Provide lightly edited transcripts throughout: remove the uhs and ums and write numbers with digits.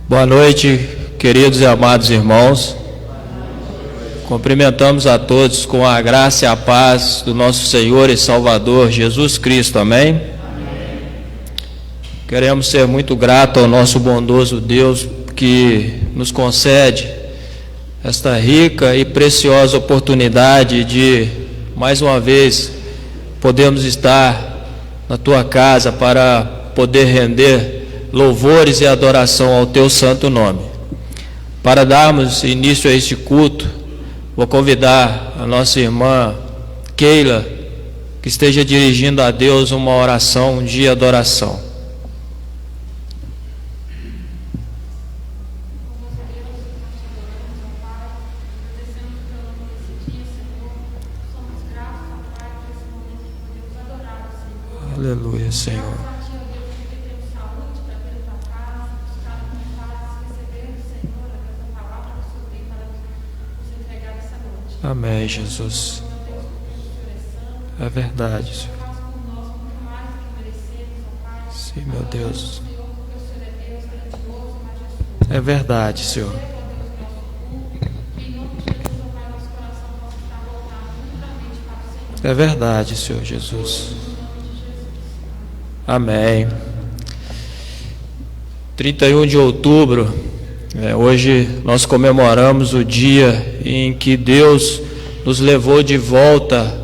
Boa noite, queridos e amados irmãos. Cumprimentamos a todos com a graça e a paz do nosso Senhor e Salvador Jesus Cristo. Amém? Amém. Queremos ser muito gratos ao nosso bondoso Deus que nos concede esta rica e preciosa oportunidade de, mais uma vez, podermos estar na tua casa para poder render louvores e adoração ao teu santo nome. Para darmos início a este culto, vou convidar a nossa irmã Keila, que esteja dirigindo a Deus uma oração de adoração. Aleluia, Senhor. Amém, Jesus. É verdade, Senhor. Sim, meu Deus. É verdade, Senhor. É verdade, Senhor Jesus. Amém. 31 de outubro. Hoje nós comemoramos o dia em que Deus nos levou de volta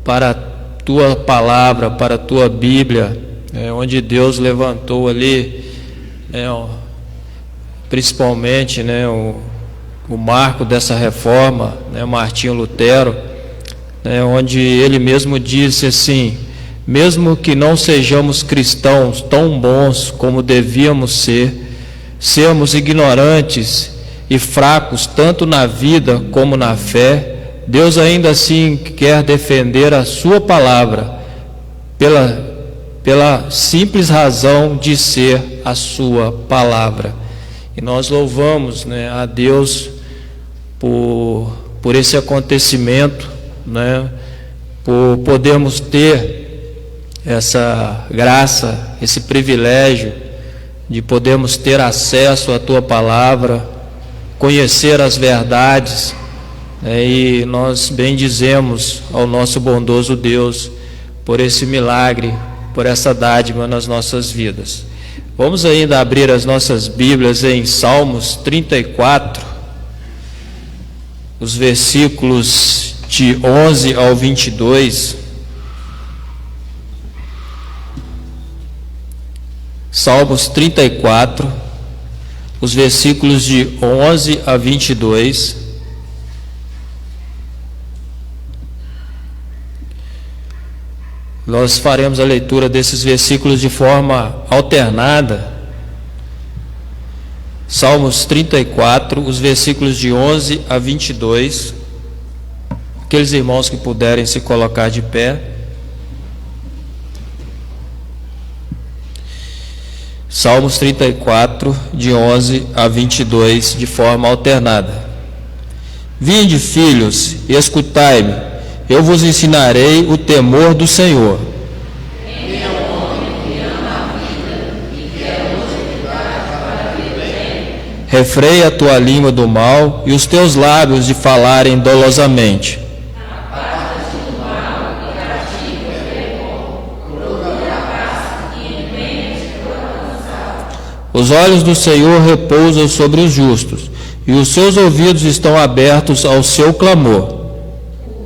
para a tua palavra, para a tua Bíblia, onde Deus levantou ali, principalmente o marco dessa reforma, Martinho Lutero, onde ele mesmo disse assim: mesmo que não sejamos cristãos tão bons como devíamos ser, sermos ignorantes e fracos tanto na vida como na fé, Deus ainda assim quer defender a sua palavra pela simples razão de ser a sua palavra. E nós louvamos, a Deus por esse acontecimento, por podermos ter essa graça, esse privilégio de podermos ter acesso à tua palavra, conhecer as verdades, e nós bendizemos ao nosso bondoso Deus por esse milagre, por essa dádiva nas nossas vidas. Vamos ainda abrir as nossas Bíblias em Salmos 34, os versículos de 11 ao 22. Salmos 34, os versículos de 11 a 22. Nós faremos a leitura desses versículos de forma alternada. Salmos 34, os versículos de 11 a 22. Aqueles irmãos que puderem se colocar de pé. Salmos 34, de 11 a 22, de forma alternada. Vinde, filhos, e escutai-me, eu vos ensinarei o temor do Senhor. Quem é o homem que ama a vida e quer oportunidade para viver bem? Refreia a tua língua do mal e os teus lábios de falarem dolosamente. Os olhos do Senhor repousam sobre os justos, e os seus ouvidos estão abertos ao seu clamor.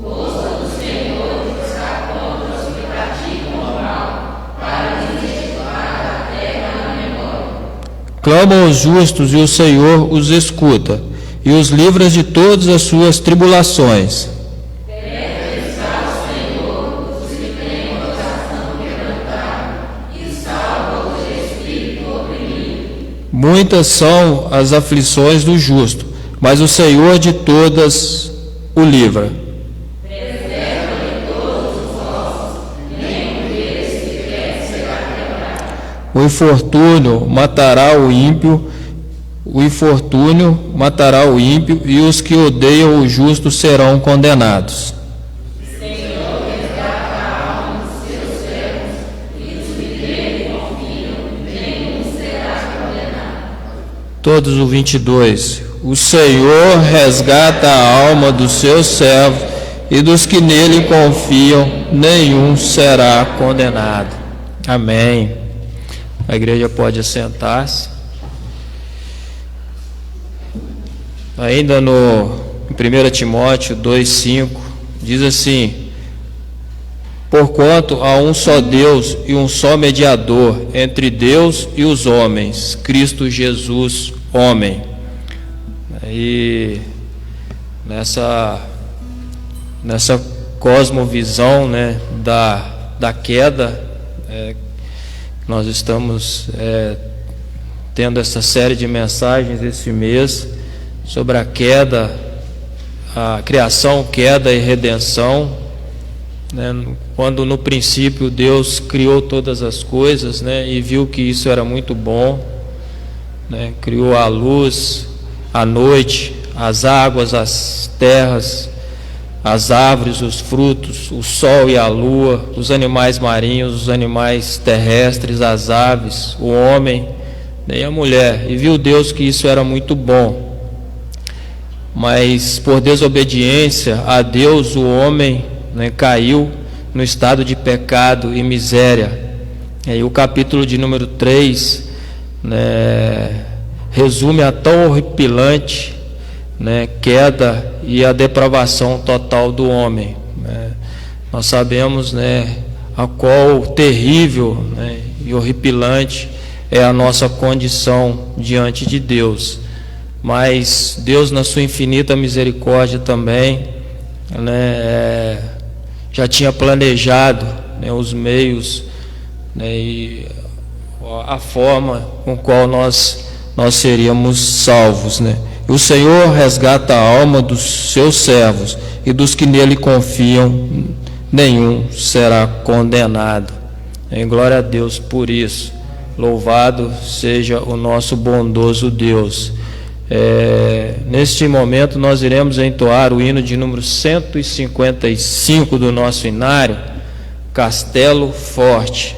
O rosto do Senhor está contra os que praticam o mal, para destituir a terra na memória. Clamam os justos, e o Senhor os escuta, e os livra de todas as suas tribulações. Muitas são as aflições do justo, mas o Senhor de todas o livra. Preserva-lhe todos os ossos, nenhum deles sequer será quebrado. O infortúnio matará o ímpio, e os que odeiam o justo serão condenados. Senhor, resgata a alma dos teus servos, e os que nele confiam, nenhum Todos o 22. O Senhor resgata a alma dos seus servos, e dos que nele confiam, nenhum será condenado. Amém. A igreja pode assentar-se. Ainda em 1 Timóteo 2,5, diz assim: porquanto há um só Deus e um só mediador entre Deus e os homens, Cristo Jesus, homem. E nessa cosmovisão, né, da queda, nós estamos tendo essa série de mensagens esse mês sobre a queda, a criação, queda e redenção, né, quando no princípio Deus criou todas as coisas, né, e viu que isso era muito bom, né, criou a luz, a noite, as águas, as terras, as árvores, os frutos, o sol e a lua, os animais marinhos, os animais terrestres, as aves, o homem, né, e a mulher. E viu Deus que isso era muito bom. Mas por desobediência a Deus, o homem, né, caiu no estado de pecado e miséria. E o capítulo de número 3, né, resume a tão horripilante, né, queda e a depravação total do homem, né. Nós sabemos, né, a qual terrível, né, e horripilante é a nossa condição diante de Deus. Mas Deus, na sua infinita misericórdia também, né, já tinha planejado, né, os meios, né, e a forma com qual nós seríamos salvos, né? O Senhor resgata a alma dos seus servos, e dos que nele confiam, nenhum será condenado. Em glória a Deus por isso. Louvado seja o nosso bondoso Deus. Neste momento nós iremos entoar o hino de número 155 do nosso inário, Castelo Forte.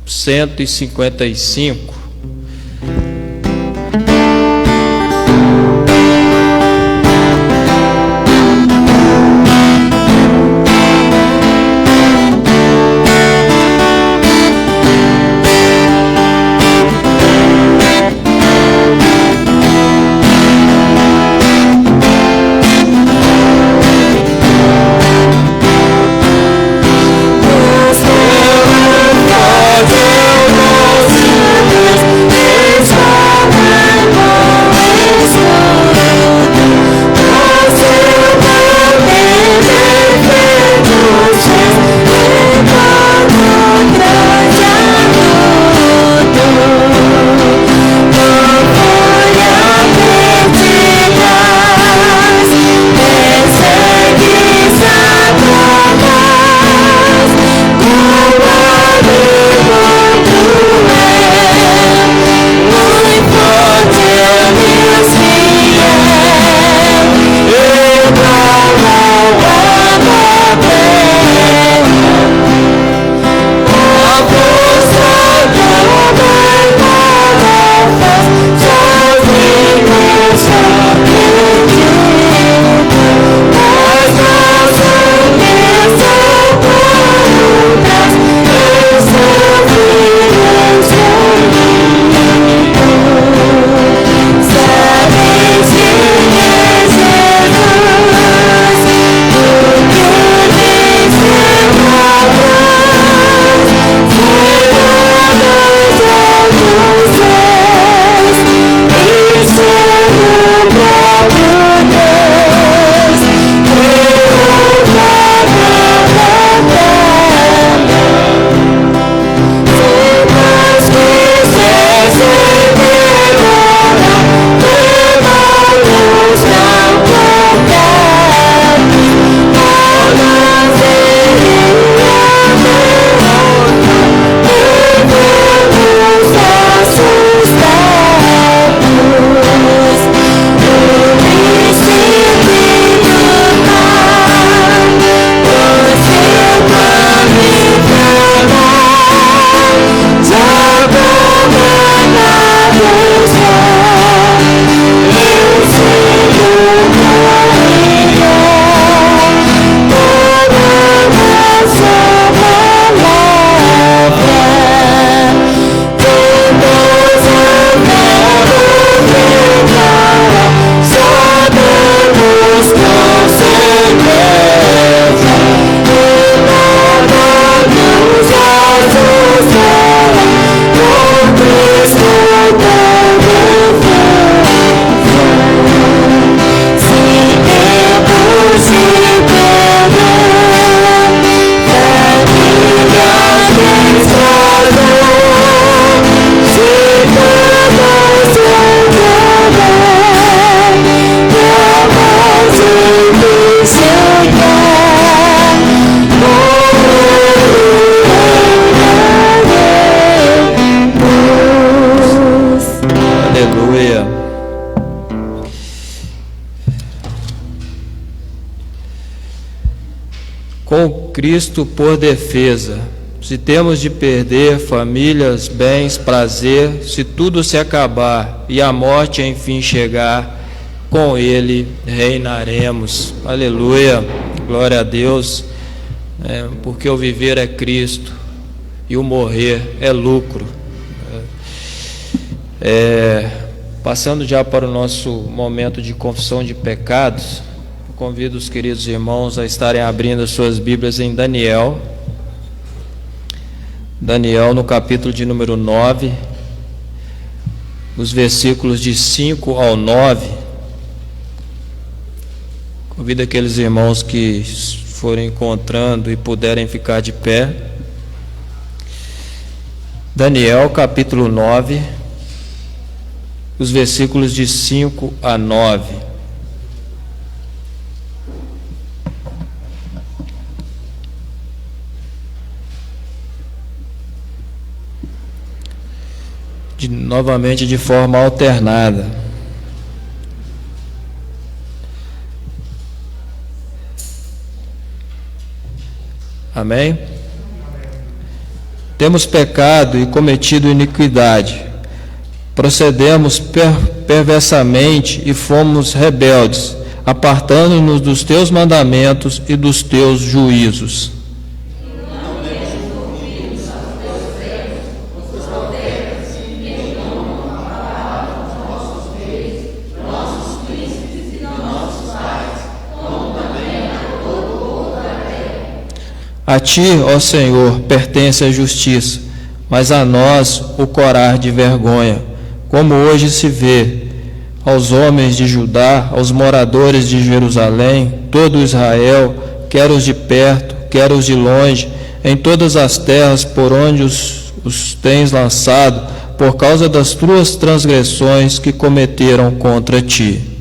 155. Deus Cristo por defesa. Se temos de perder famílias, bens, prazer, se tudo se acabar e a morte enfim chegar, com Ele reinaremos. Aleluia, glória a Deus, porque o viver é Cristo e o morrer é lucro. Passando já para o nosso momento de confissão de pecados, eu convido os queridos irmãos a estarem abrindo as suas Bíblias em Daniel. Daniel, no capítulo de número 9, os versículos de 5 ao 9. Convido aqueles irmãos que forem encontrando e puderem ficar de pé. Daniel, capítulo 9, os versículos de 5 a 9. Novamente de forma alternada. Amém? Temos pecado e cometido iniquidade. Procedemos perversamente e fomos rebeldes, apartando-nos dos teus mandamentos e dos teus juízos. A ti, ó Senhor, pertence a justiça, mas a nós o corar de vergonha, como hoje se vê aos homens de Judá, aos moradores de Jerusalém, todo Israel, quer os de perto, quer os de longe, em todas as terras por onde os tens lançado, por causa das tuas transgressões que cometeram contra ti.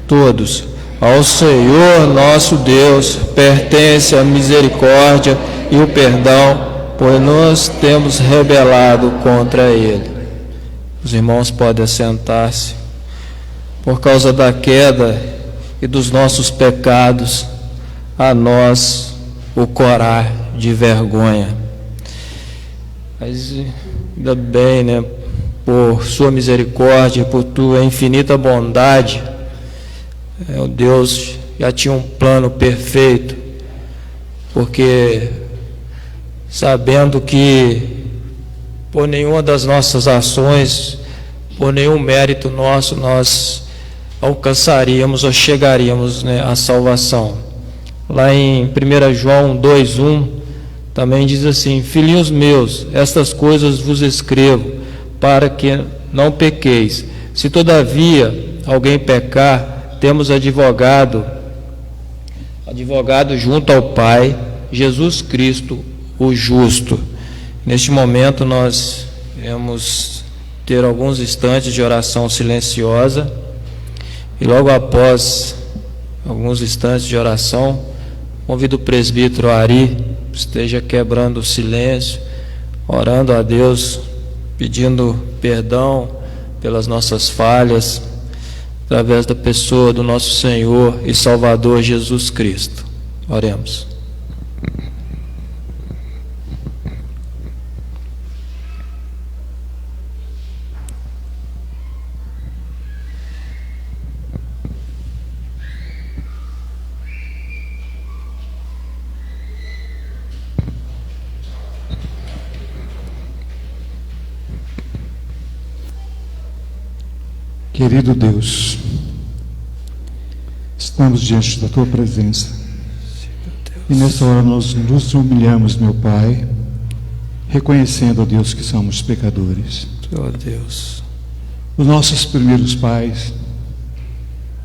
Todos, ao Senhor nosso Deus pertence a misericórdia e o perdão, pois nós temos rebelado contra Ele. Os irmãos podem assentar-se. Por causa da queda e dos nossos pecados, a nós o corar de vergonha. Mas ainda bem, né? Por sua misericórdia, por tua infinita bondade, o Deus já tinha um plano perfeito, porque sabendo que por nenhuma das nossas ações, por nenhum mérito nosso, nós alcançaríamos ou chegaríamos, à salvação. Lá em 1 João 2:1 também diz assim: filhinhos meus, estas coisas vos escrevo, para que não pequeis. Se todavia alguém pecar, temos advogado junto ao Pai, Jesus Cristo, o justo. Neste momento nós vamos ter alguns instantes de oração silenciosa, e logo após alguns instantes de oração, convido o presbítero Ari, esteja quebrando o silêncio, orando a Deus, pedindo perdão pelas nossas falhas, através da pessoa do nosso Senhor e Salvador Jesus Cristo. Oremos. Querido Deus, estamos diante da Tua presença e nessa hora nós nos humilhamos, meu Pai, reconhecendo, ó Deus, que somos pecadores. Ó Deus, os nossos primeiros pais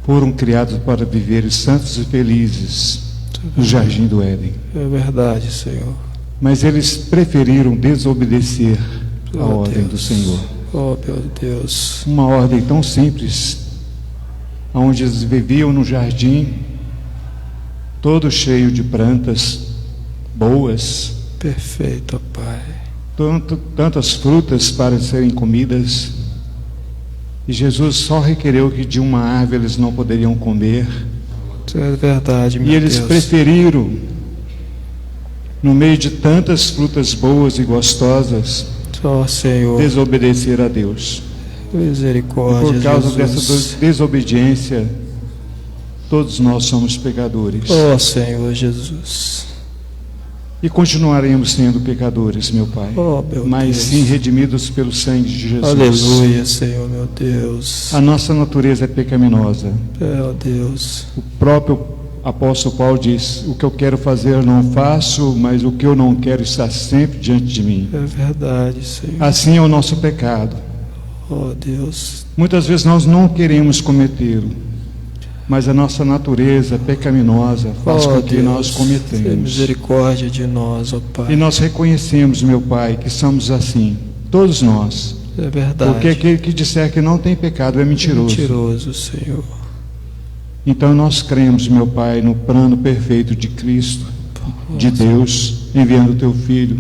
foram criados para viverem santos e felizes no jardim do Éden. É verdade, Senhor. Mas eles preferiram desobedecer a ordem do Senhor. Oh, meu Deus. Uma ordem tão simples, onde eles viviam no jardim, todo cheio de plantas boas, Perfeito, ó Pai. Tantas frutas para serem comidas, e Jesus só requereu que de uma árvore eles não poderiam comer. Isso é verdade, meu E eles Deus. preferiram, no meio de tantas frutas boas e gostosas, Ó Senhor, desobedecer a Deus. E misericórdia, por causa Jesus. dessa desobediência, todos nós somos pecadores. Ó Senhor Jesus. E continuaremos sendo pecadores, meu Pai. Oh, meu mas Deus. sim redimidos pelo sangue de Jesus. Aleluia, Senhor, meu Deus. A nossa natureza é pecaminosa. Meu Deus. O próprio apóstolo Paulo diz: o que eu quero fazer eu não faço, mas o que eu não quero está sempre diante de mim. É verdade, Senhor. Assim é o nosso pecado. Oh, Deus. Muitas vezes nós não queremos cometê-lo, mas a nossa natureza pecaminosa faz com que nós Tenha cometemos. misericórdia de nós, ó Pai. E nós reconhecemos, meu Pai, que somos assim, todos nós. É verdade. Porque aquele que disser que não tem pecado é mentiroso. Mentiroso, Senhor. Então nós cremos, meu Pai, no plano perfeito de Cristo, de Deus, enviando o Teu Filho,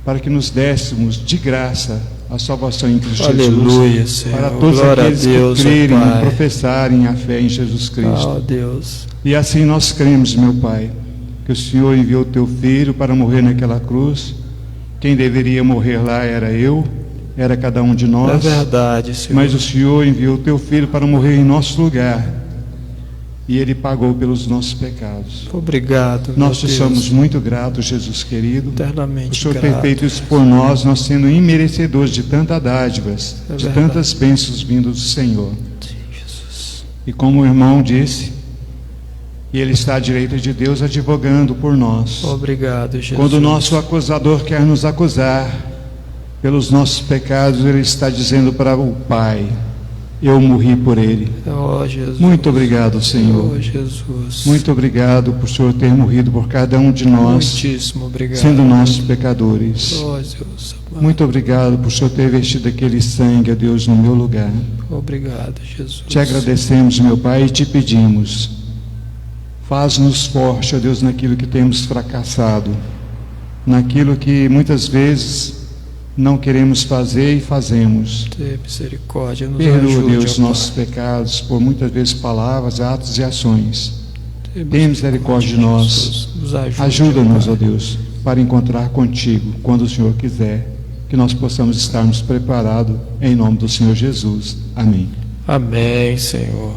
para que nos dessemos de graça a salvação em Cristo Aleluia, Jesus. Senhor. Para todos Glória a aqueles Deus, que crerem ó e Pai. professarem a fé em Jesus Cristo. Oh, Deus. E assim nós cremos, meu Pai, que o Senhor enviou o Teu Filho para morrer naquela cruz. Quem deveria morrer lá era eu, era cada um de nós. É verdade, Senhor. Mas o Senhor enviou o Teu Filho para morrer em nosso lugar. E Ele pagou pelos nossos pecados. Obrigado, meu Nós te Deus. somos muito gratos, Jesus querido. Eternamente O Senhor grato. tem feito isso por nós, nós sendo imerecedores de tantas dádivas, É de verdade. tantas bênçãos vindas do Senhor. Sim, Jesus. E como o irmão disse, Ele está à direita de Deus advogando por nós. Obrigado, Jesus. Quando o nosso acusador quer nos acusar pelos nossos pecados, Ele está dizendo para o Pai: eu morri por Ele. Oh, Jesus. Muito obrigado, Senhor. Oh, Jesus. Muito obrigado por o Senhor ter morrido por cada um de nós, Muitíssimo obrigado. sendo nossos pecadores. Oh, Deus. Muito obrigado por o Senhor ter vestido aquele sangue, ó Deus, no meu lugar. Obrigado, Jesus. Te agradecemos, meu Pai, e te pedimos: faz-nos forte, ó Deus, naquilo que temos fracassado, naquilo que muitas vezes não queremos fazer e fazemos. Tenha misericórdia, nos Perdoa, ajude, Deus, ó nossos Pai. pecados, por muitas vezes palavras, atos e ações. Tenha Tem misericórdia de nós. Jesus. Nos ajude, Ajuda-nos, ó ó Pai. Deus, para encontrar contigo, quando o Senhor quiser, que nós possamos estarmos preparados, em nome do Senhor Jesus. Amém. Amém, Senhor.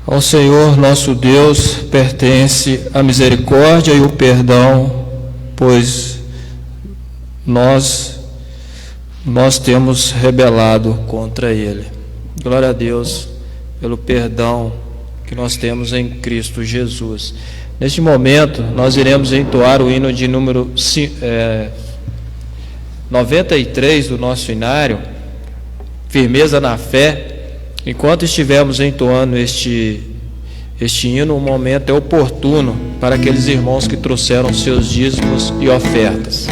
Ao Senhor nosso Deus pertence a misericórdia e o perdão, pois nós temos rebelado contra Ele. Glória a Deus pelo perdão que nós temos em Cristo Jesus. Neste momento, nós iremos entoar o hino de número 93 do nosso inário, Firmeza na Fé. Enquanto estivermos entoando este hino, o momento é oportuno para aqueles irmãos que trouxeram seus dízimos e ofertas.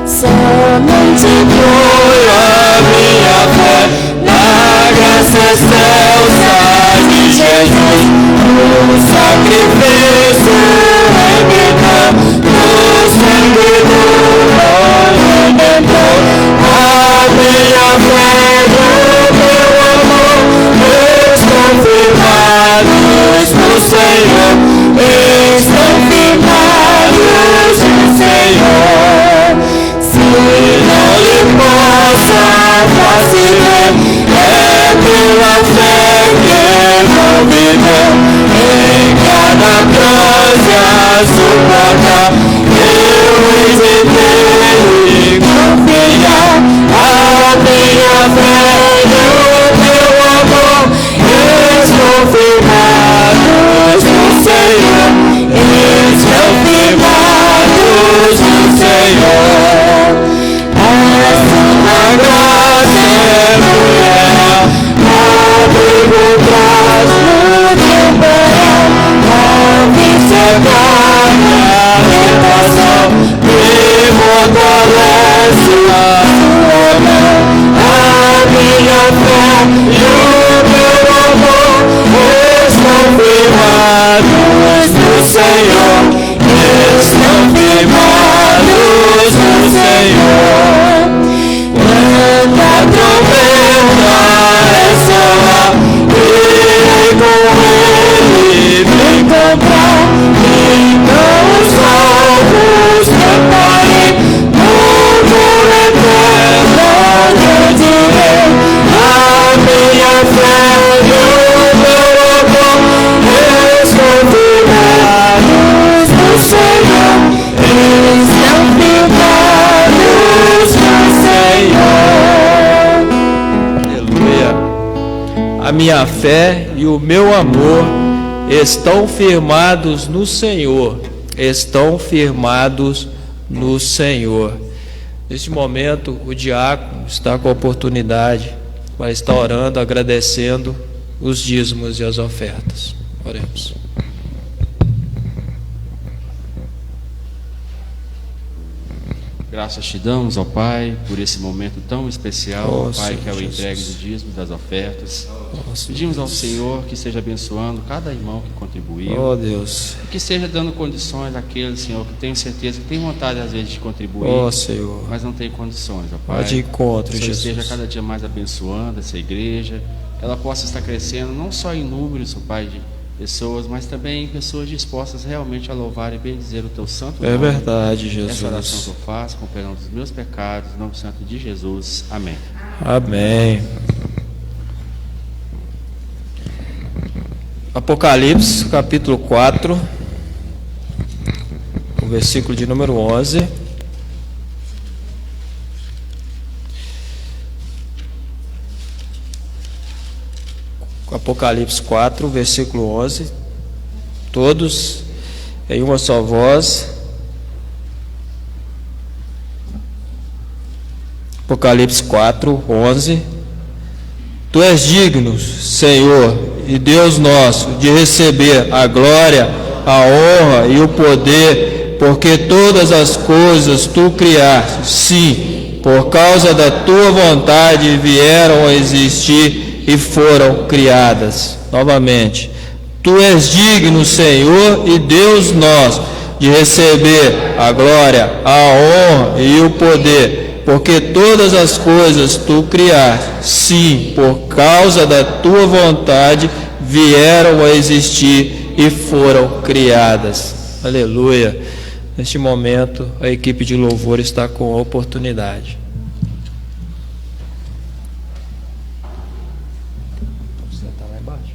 Somente foi a minha fé na graça excelsa de Jesus, no sacrifício redentor, no sangue do Redentor. A minha fé no teu amor, estão firmados no Senhor, estão firmados no Senhor. Se não lhe possa fazer, é pela fé que não viveu. Em cada cruz suportar, eu hesitei e confiar. A minha fé no teu amor, estão firmados no Senhor, estão firmados no Senhor. A sua graça é mulher, abrigo traz no temporal, a misericórdia, a redenção, me fortalece a sua mão. A minha fé e o meu firmados no Senhor. Quando a trombeta ressoar, e com Ele me encontrar, então os salvos cantarem louvor eterno eu direi. A minha fé e o meu amor estão firmados no Senhor, estão firmados no Senhor. Aleluia. A minha fé e o meu amor estão firmados no Senhor, estão firmados no Senhor. Neste momento, o diácono está com a oportunidade para estar orando, agradecendo os dízimos e as ofertas. Oremos. Graças te damos, ó Pai, por esse momento tão especial, ó Pai, que é o Jesus. entregue do dízimo das ofertas. Nossa, Pedimos ao Senhor que esteja abençoando cada irmão que contribuiu, oh Deus, e que esteja dando condições àquele, Senhor, que tenho certeza que tem vontade às vezes de contribuir, oh Senhor, mas não tem condições, ó Pai. vai de encontro, Que o Senhor esteja Jesus. cada dia mais abençoando essa igreja, que ela possa estar crescendo, não só em números, ó Pai, de pessoas, mas também pessoas dispostas realmente a louvar e bendizer o Teu santo nome. É verdade, Essa oração Jesus. que eu faço, com o perdão dos meus pecados, em nome santo de Jesus. Amém. Amém. Apocalipse, capítulo 4, o versículo de número 11. Apocalipse 4, versículo 11. Todos em uma só voz. Apocalipse 4, 11. Tu és digno, Senhor e Deus nosso, de receber a glória, a honra e o poder, porque todas as coisas tu criaste, sim, por causa da tua vontade vieram a existir e foram criadas. Novamente, tu és digno, Senhor e Deus nosso, de receber a glória, a honra e o poder, porque todas as coisas tu criaste, sim, por causa da tua vontade vieram a existir e foram criadas. Aleluia. Neste momento, a equipe de louvor está com a oportunidade. Vamos sentar lá embaixo.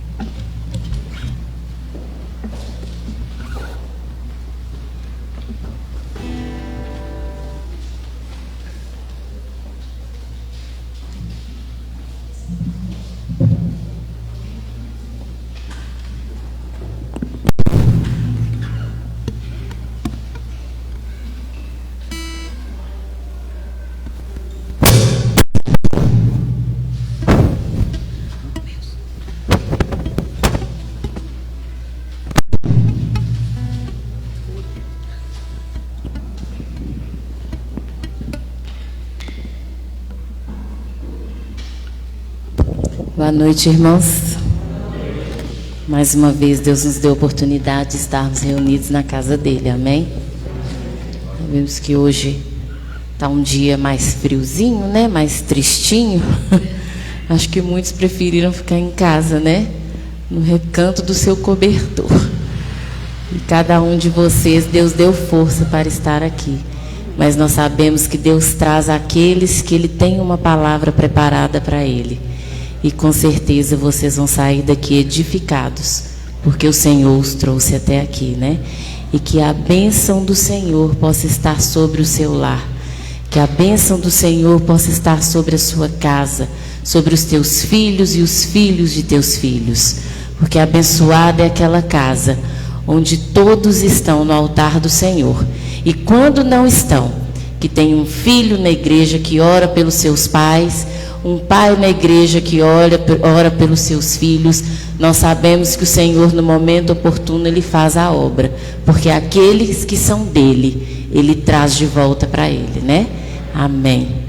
Boa noite, irmãos. Mais uma vez, Deus nos deu a oportunidade de estarmos reunidos na casa dele, amém? Sabemos que hoje está um dia mais friozinho, né? Mais tristinho. Acho que muitos preferiram ficar em casa, né? No recanto do seu cobertor. E cada um de vocês, Deus deu força para estar aqui. Mas nós sabemos que Deus traz aqueles que Ele tem uma palavra preparada para Ele. E com certeza vocês vão sair daqui edificados, porque o Senhor os trouxe até aqui, né? E que a bênção do Senhor possa estar sobre o seu lar, que a bênção do Senhor possa estar sobre a sua casa, sobre os teus filhos e os filhos de teus filhos, porque abençoada é aquela casa onde todos estão no altar do Senhor, e quando não estão, que tem um filho na igreja que ora pelos seus pais, um pai na igreja que ora pelos seus filhos. Nós sabemos que o Senhor, no momento oportuno, Ele faz a obra, porque aqueles que são dele, Ele traz de volta para Ele, né? Amém.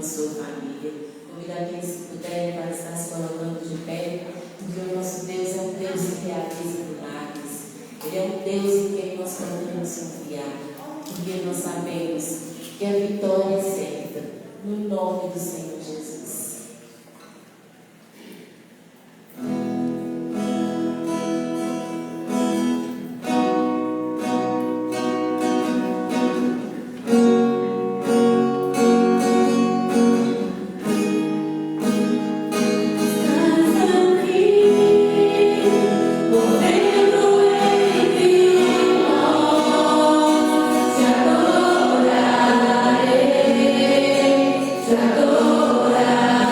com a sua família. Convido aqueles que puderem para estar se colocando de pé, porque o nosso Deus é um Deus que realiza milagres. Ele é um Deus em quem nós podemos confiar, porque nós sabemos que a vitória é certa, no nome do Senhor Jesus. Te adoraré.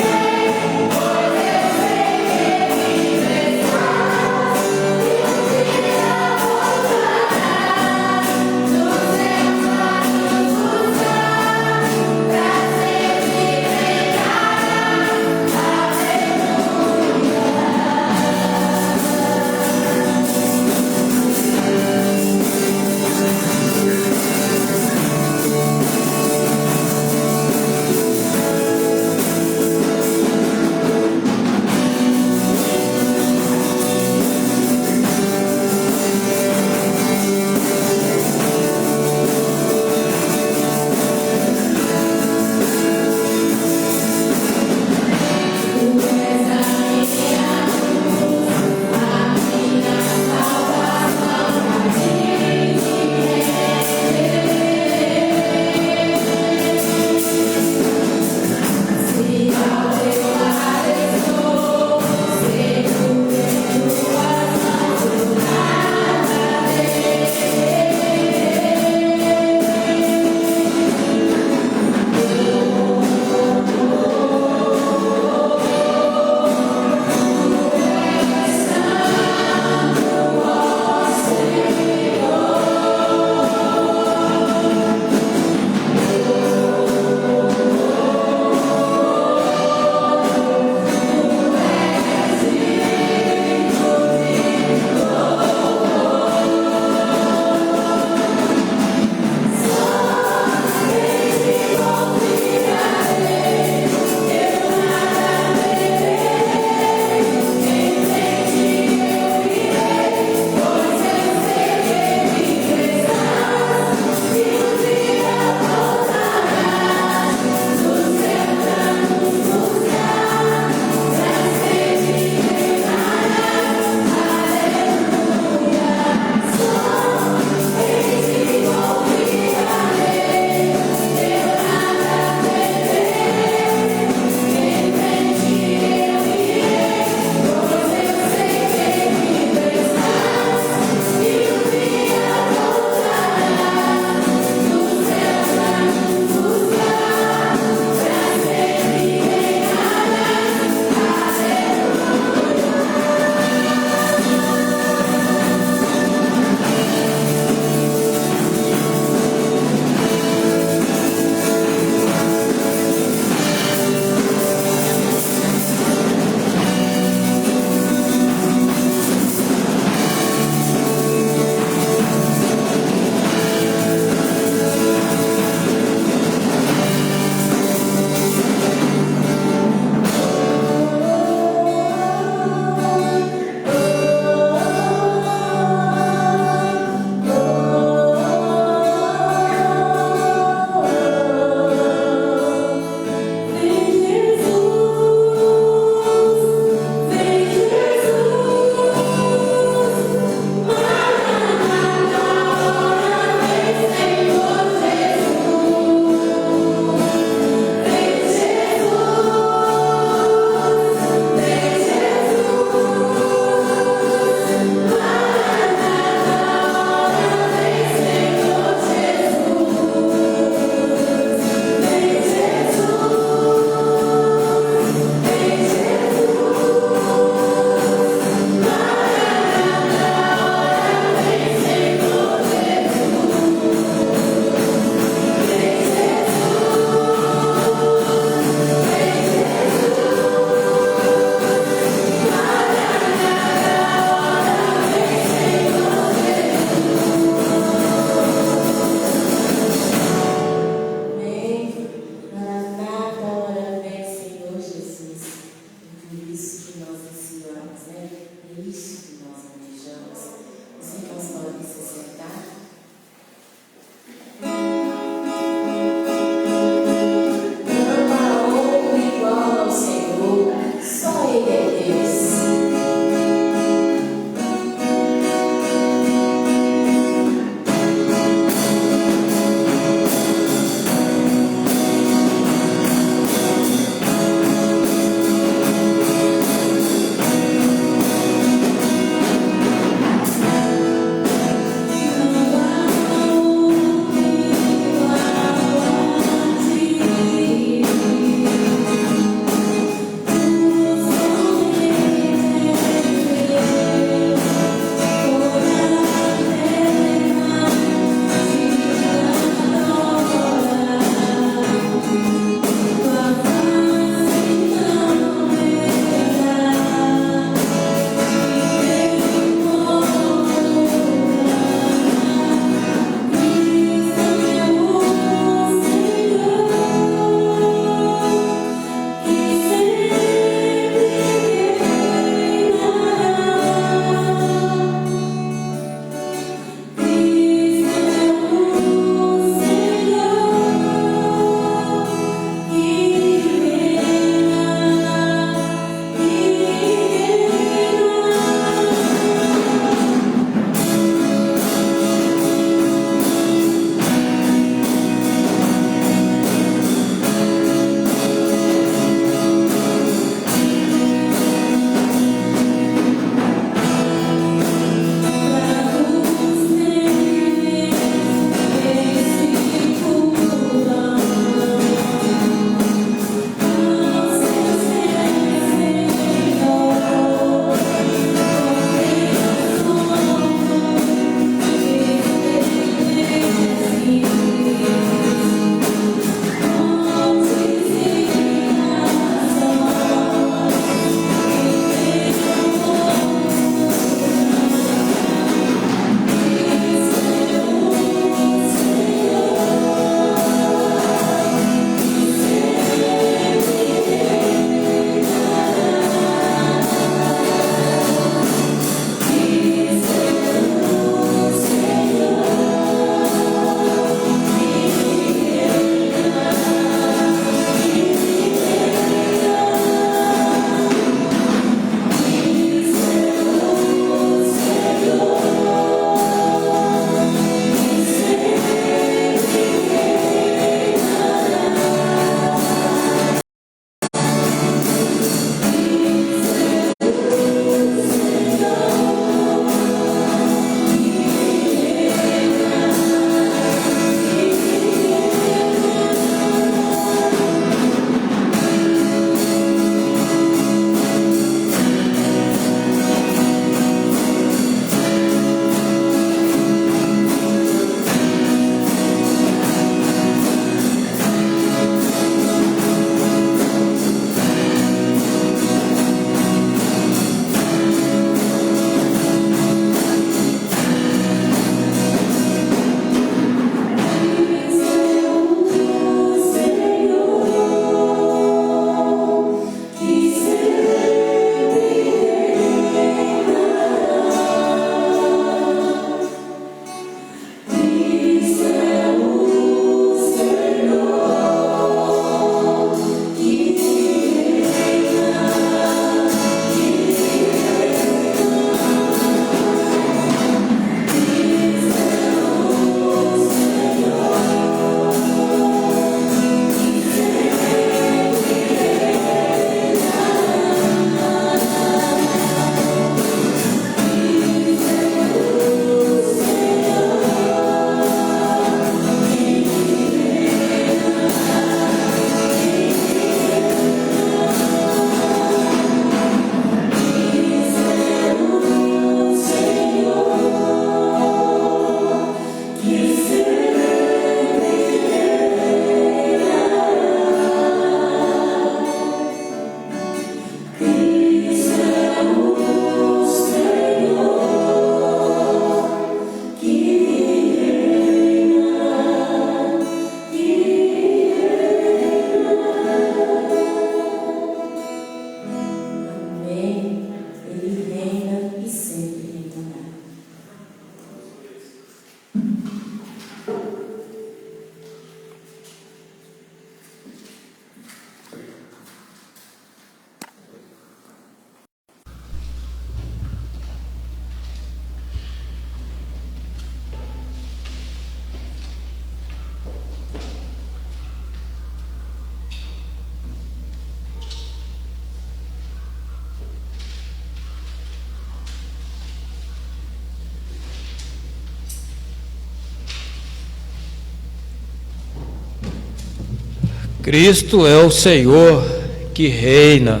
Cristo é o Senhor que reina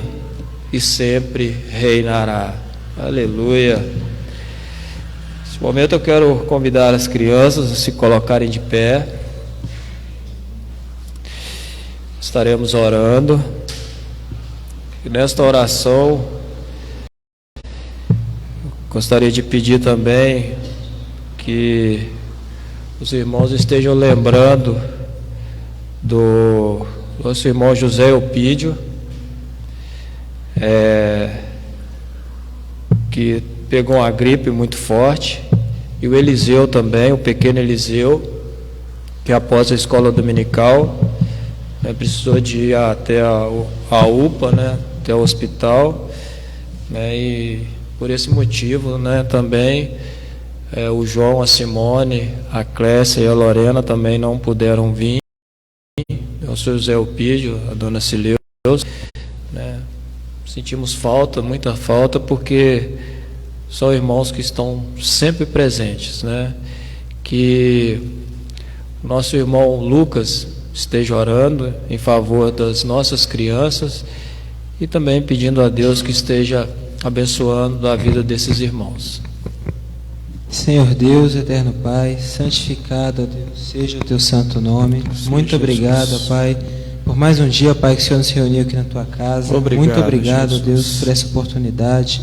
e sempre reinará. Aleluia. Nesse momento eu quero convidar as crianças a se colocarem de pé. Estaremos orando. E nesta oração, gostaria de pedir também que os irmãos estejam lembrando do nosso irmão José Eupídio, que pegou uma gripe muito forte, e o Eliseu também, o pequeno Eliseu, que após a escola dominical, precisou de ir até a UPA, até o hospital, e por esse motivo, também o João, a Simone, a Clécia e a Lorena também não puderam vir. O senhor José Eupídio, a dona Cileuza, sentimos falta, muita falta, porque são irmãos que estão sempre presentes, que o nosso irmão Lucas esteja orando em favor das nossas crianças e também pedindo a Deus que esteja abençoando a vida desses irmãos. Senhor Deus, eterno Pai, santificado, ó Deus, seja o teu santo nome. Sim, muito Jesus. Obrigado, ó Pai, por mais um dia, Pai, que o Senhor nos reuniu aqui na tua casa. Muito obrigado, ó Deus, por essa oportunidade.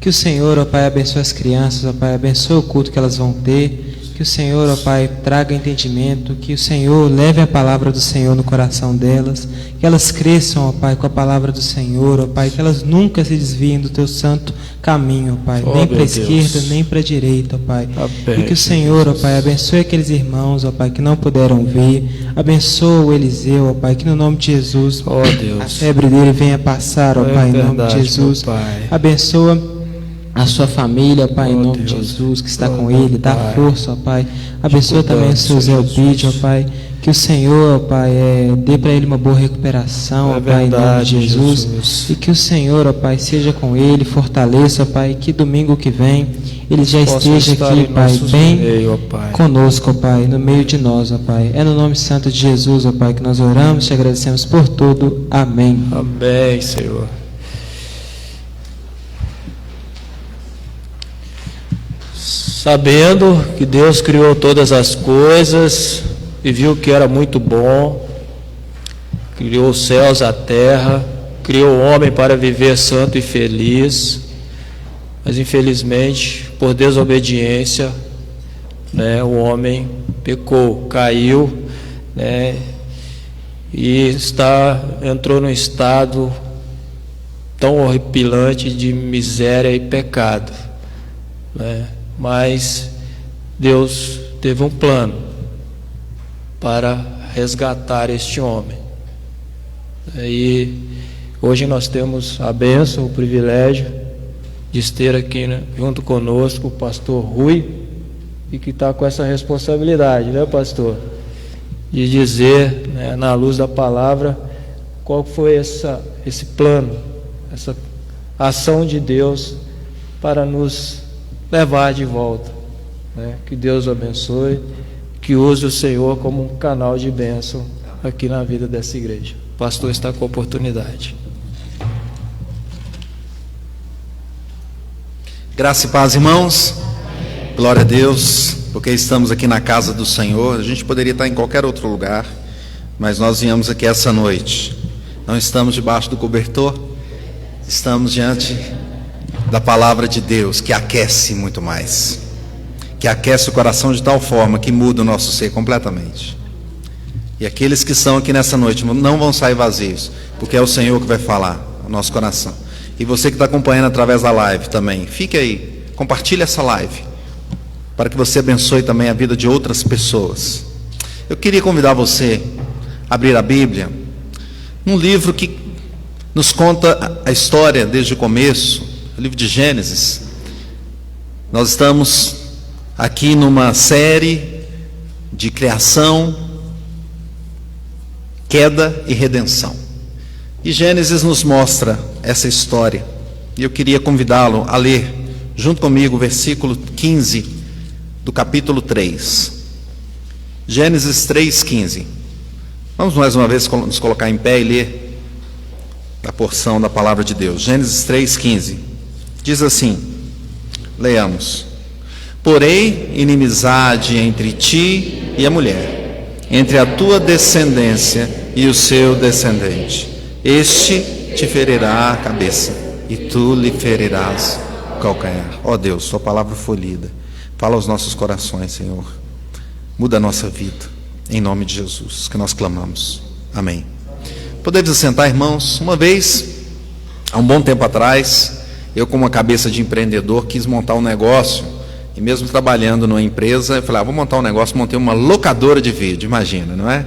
Que o Senhor, ó Pai, abençoe as crianças, ó Pai, abençoe o culto que elas vão ter. Que o Senhor, ó Pai, traga entendimento, que o Senhor leve a palavra do Senhor no coração delas, que elas cresçam, ó Pai, com a palavra do Senhor, ó Pai, que elas nunca se desviem do teu santo caminho, ó Pai, nem para a esquerda, nem para a direita, ó Pai. E que o Senhor, ó Pai, abençoe aqueles irmãos, ó Pai, que não puderam vir, abençoa o Eliseu, ó Pai, que no nome de Jesus, a febre dele venha passar, ó Pai, em nome de Jesus. Abençoa a sua família, Pai, em nome de Jesus, que está com ele, dá força, ó Pai. Abençoa também o seu Zé Eupídio, ó Pai. Que o Senhor, ó Pai, dê para ele uma boa recuperação, ó Pai, em nome de Jesus. E que o Senhor, ó Pai, seja com ele, fortaleça, ó Pai, que domingo que vem ele já esteja aqui, Pai, bem conosco, ó Pai, no meio de nós, ó Pai. É no nome santo de Jesus, ó Pai, que nós oramos e te agradecemos por tudo. Amém. Amém, Senhor. Sabendo que Deus criou todas as coisas e viu que era muito bom, criou os céus, a terra, criou o homem para viver santo e feliz, mas infelizmente, por desobediência, o homem pecou, caiu, e entrou num estado tão horripilante de miséria e pecado, Mas Deus teve um plano para resgatar este homem. E hoje nós temos a bênção, o privilégio de ter aqui junto conosco o pastor Rui, e que está com essa responsabilidade, pastor? De dizer, na luz da palavra, qual foi esse plano, essa ação de Deus para nos levar de volta, Que Deus o abençoe, que use o Senhor como um canal de bênção aqui na vida dessa igreja. O pastor está com a oportunidade. Graça e paz, irmãos. Glória a Deus, porque estamos aqui na casa do Senhor. A gente poderia estar em qualquer outro lugar, mas nós viemos aqui essa noite. Não estamos debaixo do cobertor, estamos diante da palavra de Deus, que aquece muito mais, que aquece o coração de tal forma que muda o nosso ser completamente. E aqueles que estão aqui nessa noite não vão sair vazios, porque é o Senhor que vai falar no nosso coração. E você que está acompanhando através da live também, fique aí, compartilhe essa live, para que você abençoe também a vida de outras pessoas. Eu queria convidar você a abrir a Bíblia, um livro que nos conta a história desde o começo, o livro de Gênesis. Nós estamos aqui numa série de criação, queda e redenção. E Gênesis nos mostra essa história. E eu queria convidá-lo a ler junto comigo o versículo 15 do capítulo 3. Gênesis 3:15. Vamos mais uma vez nos colocar em pé e ler a porção da palavra de Deus. Gênesis 3:15. Diz assim, leiamos: porém inimizade entre ti e a mulher, entre a tua descendência e o seu descendente. Este te ferirá a cabeça, e tu lhe ferirás o calcanhar. Ó Deus, sua palavra foi lida. Fala aos nossos corações, Senhor. Muda a nossa vida, em nome de Jesus, que nós clamamos. Amém. Podemos assentar, irmãos. Uma vez, há um bom tempo atrás, eu, com uma cabeça de empreendedor, quis montar um negócio. E mesmo trabalhando numa empresa, eu falei, vou montar um negócio, montei uma locadora de vídeo, imagina, não é?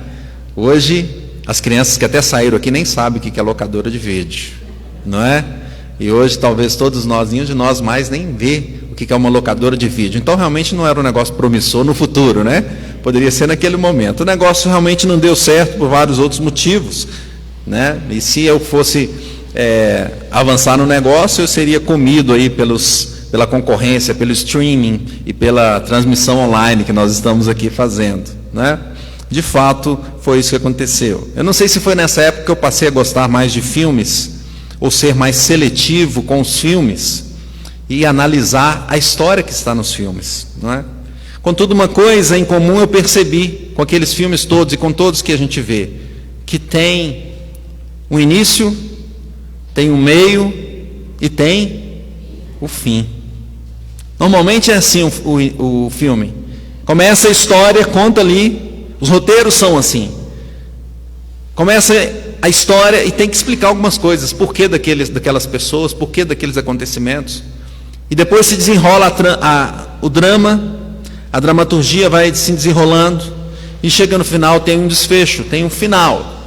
Hoje, as crianças que até saíram aqui nem sabem o que é locadora de vídeo, não é? E hoje, talvez todos nós, nenhum de nós mais nem vê o que é uma locadora de vídeo. Então, realmente não era um negócio promissor no futuro, né? Poderia ser naquele momento. O negócio realmente não deu certo por vários outros motivos, né? E se eu fosse avançar no negócio, eu seria comido aí pela concorrência, pelo streaming e pela transmissão online que nós estamos aqui fazendo, né? De fato, foi isso que aconteceu. Eu não sei se foi nessa época que eu passei a gostar mais de filmes, ou ser mais seletivo com os filmes, e analisar a história que está nos filmes, não é? Contudo, uma coisa em comum eu percebi com aqueles filmes todos e com todos que a gente vê, que tem um início, tem um meio e tem o fim. Normalmente é assim o filme. Começa a história, conta ali, os roteiros são assim. Começa a história e tem que explicar algumas coisas, por que daquelas pessoas, por que daqueles acontecimentos. E depois se desenrola o drama, a dramaturgia vai se desenrolando, e chega no final, tem um desfecho, tem um final,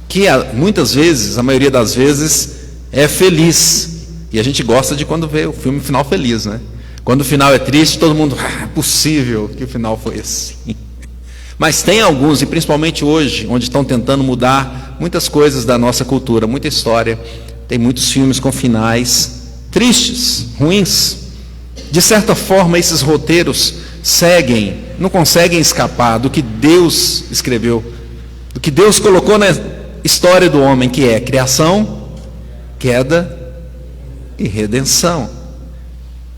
que muitas vezes, a maioria das vezes, é feliz. E a gente gosta de quando vê o filme final feliz, né? Quando o final é triste, todo mundo, é possível que o final foi assim. Mas tem alguns, e principalmente hoje, onde estão tentando mudar muitas coisas da nossa cultura, muita história, tem muitos filmes com finais tristes, ruins. De certa forma, esses roteiros não conseguem escapar do que Deus escreveu, do que Deus colocou na história do homem, que é criação, queda e redenção.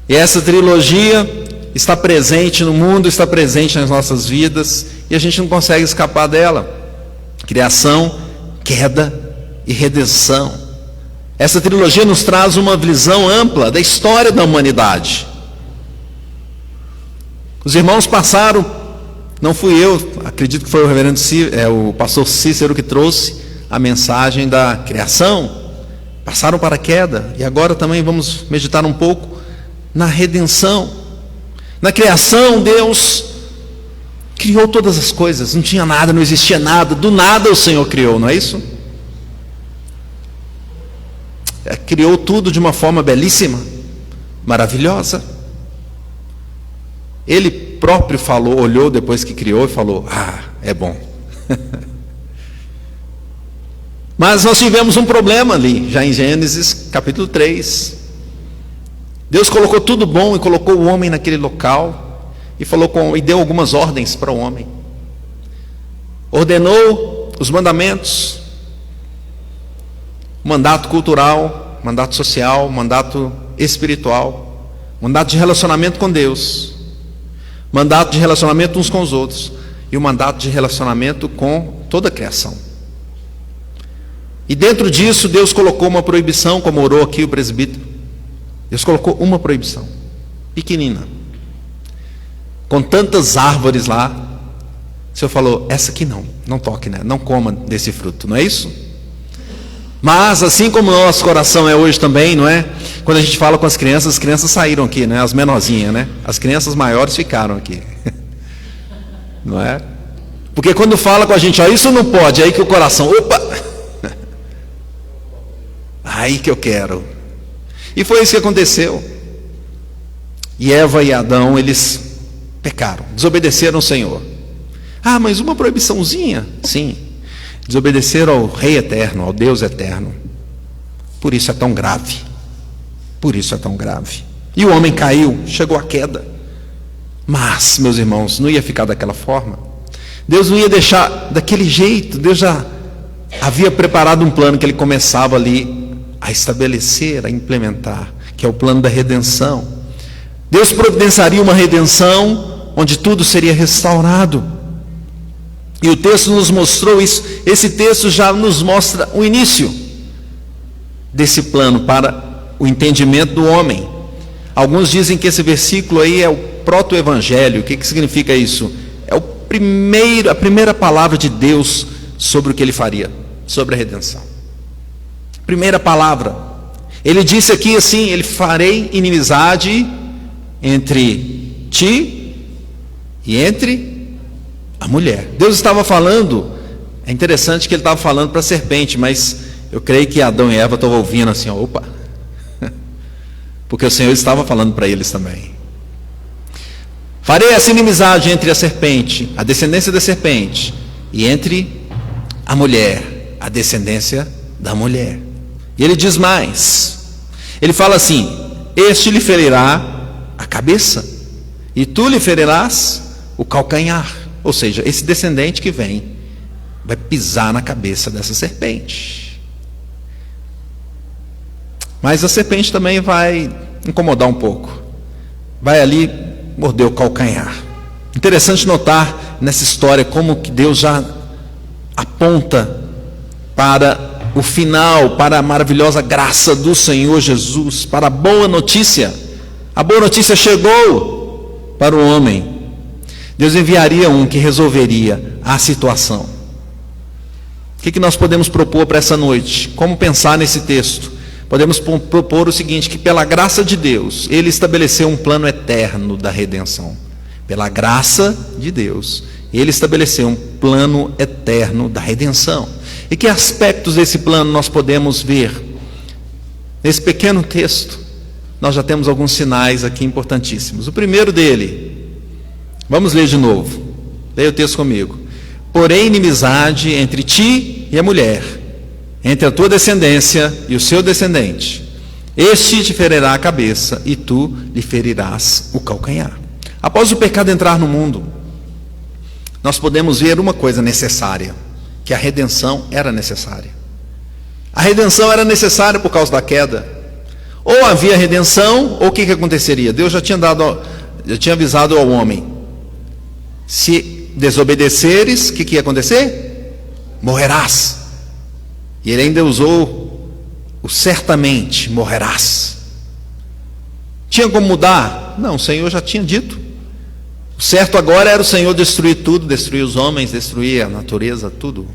E essa trilogia está presente no mundo, está presente nas nossas vidas, e a gente não consegue escapar dela. Criação, queda e redenção. Essa trilogia nos traz uma visão ampla da história da humanidade. Os irmãos passaram, não fui eu, acredito que foi o pastor Cícero que trouxe a mensagem da criação, passaram para a queda, e agora também vamos meditar um pouco na redenção. Na criação, Deus criou todas as coisas, não tinha nada, não existia nada, do nada o Senhor criou, não é isso? Criou tudo de uma forma belíssima, maravilhosa. Ele próprio falou, olhou depois que criou e falou, é bom. Mas nós tivemos um problema ali, já em Gênesis capítulo 3. Deus colocou tudo bom e colocou o homem naquele local e deu algumas ordens para o homem. Ordenou os mandamentos, mandato cultural, mandato social, mandato espiritual, mandato de relacionamento com Deus, mandato de relacionamento uns com os outros, e o mandato de relacionamento com toda a criação. E dentro disso Deus colocou uma proibição, como orou aqui o presbítero. Deus colocou uma proibição, pequenina, com tantas árvores lá. O Senhor falou, essa aqui não toque, né? Não coma desse fruto, não é isso? Mas assim como o nosso coração é hoje também, não é? Quando a gente fala com as crianças saíram aqui, né? As menorzinhas, né? As crianças maiores ficaram aqui. Não é? Porque quando fala com a gente, isso não pode, aí que o coração, opa! Aí que eu quero. E foi isso que aconteceu. E Eva e Adão, eles pecaram, desobedeceram ao Senhor. Mas uma proibiçãozinha? Sim. Desobedeceram ao Rei eterno, ao Deus eterno. Por isso é tão grave. Por isso é tão grave. E o homem caiu, chegou à queda. Mas, meus irmãos, não ia ficar daquela forma. Deus não ia deixar daquele jeito. Deus já havia preparado um plano que ele começava ali a estabelecer, a implementar, que é o plano da redenção. Deus providenciaria uma redenção onde tudo seria restaurado. E o texto nos mostrou isso. Esse texto já nos mostra o início desse plano para o entendimento do homem. Alguns dizem que esse versículo aí é o proto-evangelho. O que significa isso? É a primeira palavra de Deus sobre o que ele faria, sobre a redenção. Primeira palavra. Ele disse aqui assim: ele farei inimizade entre ti e entre a mulher. Deus estava falando, é interessante que ele estava falando para a serpente, mas eu creio que Adão e Eva estavam ouvindo assim, opa, porque o Senhor estava falando para eles também. Farei essa inimizade entre a serpente, a descendência da serpente, e entre a mulher, a descendência da mulher. E ele diz mais, ele fala assim: este lhe ferirá a cabeça, e tu lhe ferirás o calcanhar. Ou seja, esse descendente que vem vai pisar na cabeça dessa serpente. Mas a serpente também vai incomodar um pouco, vai ali morder o calcanhar. Interessante notar nessa história como que Deus já aponta para o final, para a maravilhosa graça do Senhor Jesus, para a boa notícia. A boa notícia chegou para o homem. Deus enviaria um que resolveria a situação. O que nós podemos propor para essa noite? Como pensar nesse texto? Podemos propor o seguinte: que pela graça de Deus, Ele estabeleceu um plano eterno da redenção. Pela graça de Deus, Ele estabeleceu um plano eterno da redenção. E que aspectos desse plano nós podemos ver? Nesse pequeno texto, nós já temos alguns sinais aqui importantíssimos. O primeiro dele, vamos ler de novo. Leia o texto comigo. Porém, inimizade entre ti e a mulher, entre a tua descendência e o seu descendente. Este te ferirá a cabeça e tu lhe ferirás o calcanhar. Após o pecado entrar no mundo, nós podemos ver uma coisa necessária, que a redenção era necessária. A redenção era necessária por causa da queda. Ou havia redenção, ou o que aconteceria? Deus já tinha avisado ao homem: se desobedeceres, o que ia acontecer? Morrerás. E ele ainda usou o certamente, morrerás. Tinha como mudar? Não, o Senhor já tinha dito. O certo agora era o Senhor destruir tudo, destruir os homens, destruir a natureza, tudo.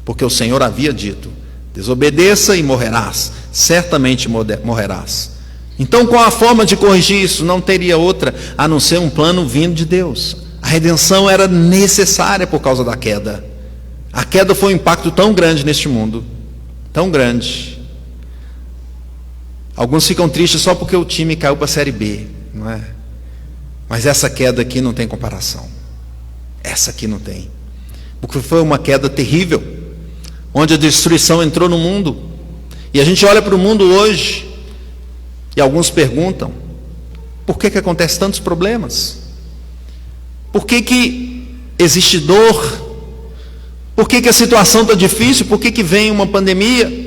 Porque o Senhor havia dito: desobedeça e morrerás, certamente morrerás. Então, qual a forma de corrigir isso? Não teria outra a não ser um plano vindo de Deus. A redenção era necessária por causa da queda. A queda foi um impacto tão grande neste mundo, tão grande. Alguns ficam tristes só porque o time caiu para a Série B, não é? Mas essa queda aqui não tem comparação. Essa aqui não tem. Porque foi uma queda terrível, onde a destruição entrou no mundo. E a gente olha para o mundo hoje, e alguns perguntam: por que acontecem tantos problemas? Por que existe dor? Por que a situação está difícil? Por que vem uma pandemia?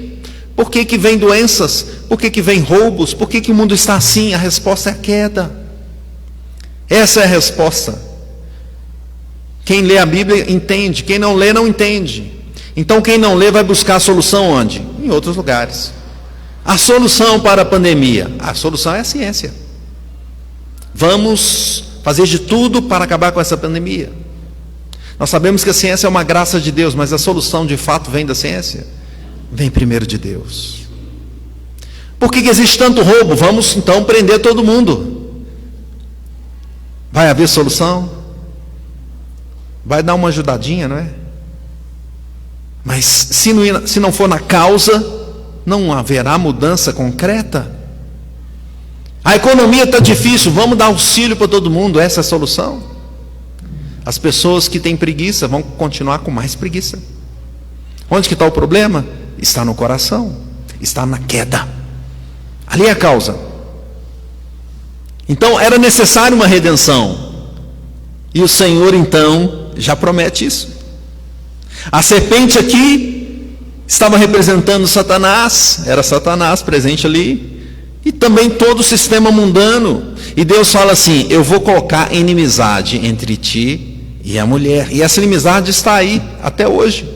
Por que vem doenças? Por que vem roubos? Por que o mundo está assim? A resposta é a queda. Essa é a resposta. Quem lê a Bíblia entende, quem não lê não entende. Então quem não lê vai buscar a solução onde? Em outros lugares. A solução para a pandemia, a solução é a ciência. Vamos fazer de tudo para acabar com essa pandemia. Nós sabemos que a ciência é uma graça de Deus, mas a solução de fato vem da ciência? Vem primeiro de Deus. Por que existe tanto roubo? Vamos então prender todo mundo. Vai haver solução? Vai dar uma ajudadinha, não é? Mas se não for na causa, não haverá mudança concreta. A economia está difícil, vamos dar auxílio para todo mundo, essa é a solução? As pessoas que têm preguiça vão continuar com mais preguiça. Onde que está o problema? Está no coração, está na queda. Ali é a causa. Então era necessária uma redenção. E o Senhor então já promete isso. A serpente aqui estava representando Satanás, era Satanás presente ali, e também todo o sistema mundano. E Deus fala assim: eu vou colocar inimizade entre ti e a mulher. E essa inimizade está aí até hoje.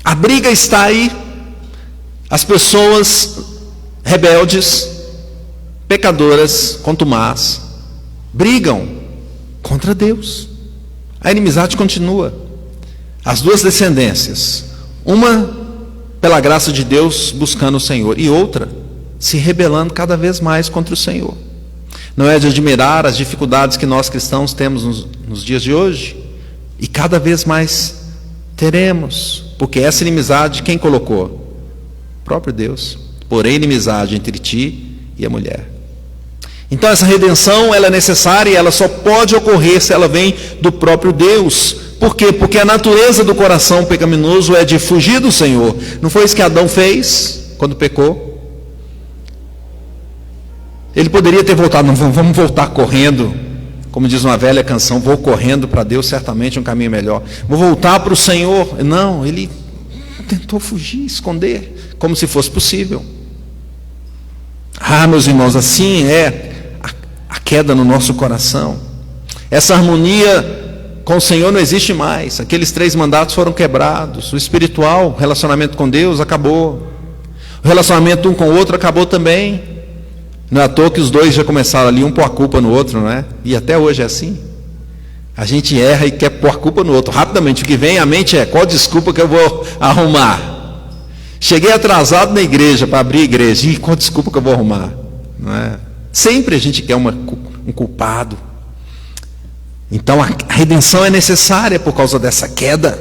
A briga está aí. As pessoas rebeldes, pecadoras, contumaz, brigam contra Deus. A inimizade continua. As duas descendências, uma pela graça de Deus buscando o Senhor, e outra se rebelando cada vez mais contra o Senhor. Não é de admirar as dificuldades que nós cristãos temos nos dias de hoje, e cada vez mais teremos, porque essa inimizade quem colocou? O próprio Deus. Porém, inimizade entre ti e a mulher. Então essa redenção, ela é necessária e ela só pode ocorrer se ela vem do próprio Deus. Por quê? Porque a natureza do coração pecaminoso é de fugir do Senhor. Não foi isso que Adão fez quando pecou? Ele poderia ter voltado, não, vamos voltar correndo, como diz uma velha canção, vou correndo para Deus, certamente um caminho melhor. Vou voltar para o Senhor. Não, ele tentou fugir, esconder, como se fosse possível. Ah, meus irmãos, assim é a queda no nosso coração. Essa harmonia com o Senhor não existe mais. Aqueles 3 mandatos foram quebrados. O espiritual, o relacionamento com Deus acabou. O relacionamento um com o outro acabou também. Não é à toa que os dois já começaram ali, um pôr a culpa no outro, não é? E até hoje é assim. A gente erra e quer pôr a culpa no outro. Rapidamente, o que vem à mente é: qual desculpa que eu vou arrumar? Cheguei atrasado na igreja, para abrir a igreja. E qual desculpa que eu vou arrumar? Não é? Sempre a gente quer um culpado. Então a redenção é necessária por causa dessa queda.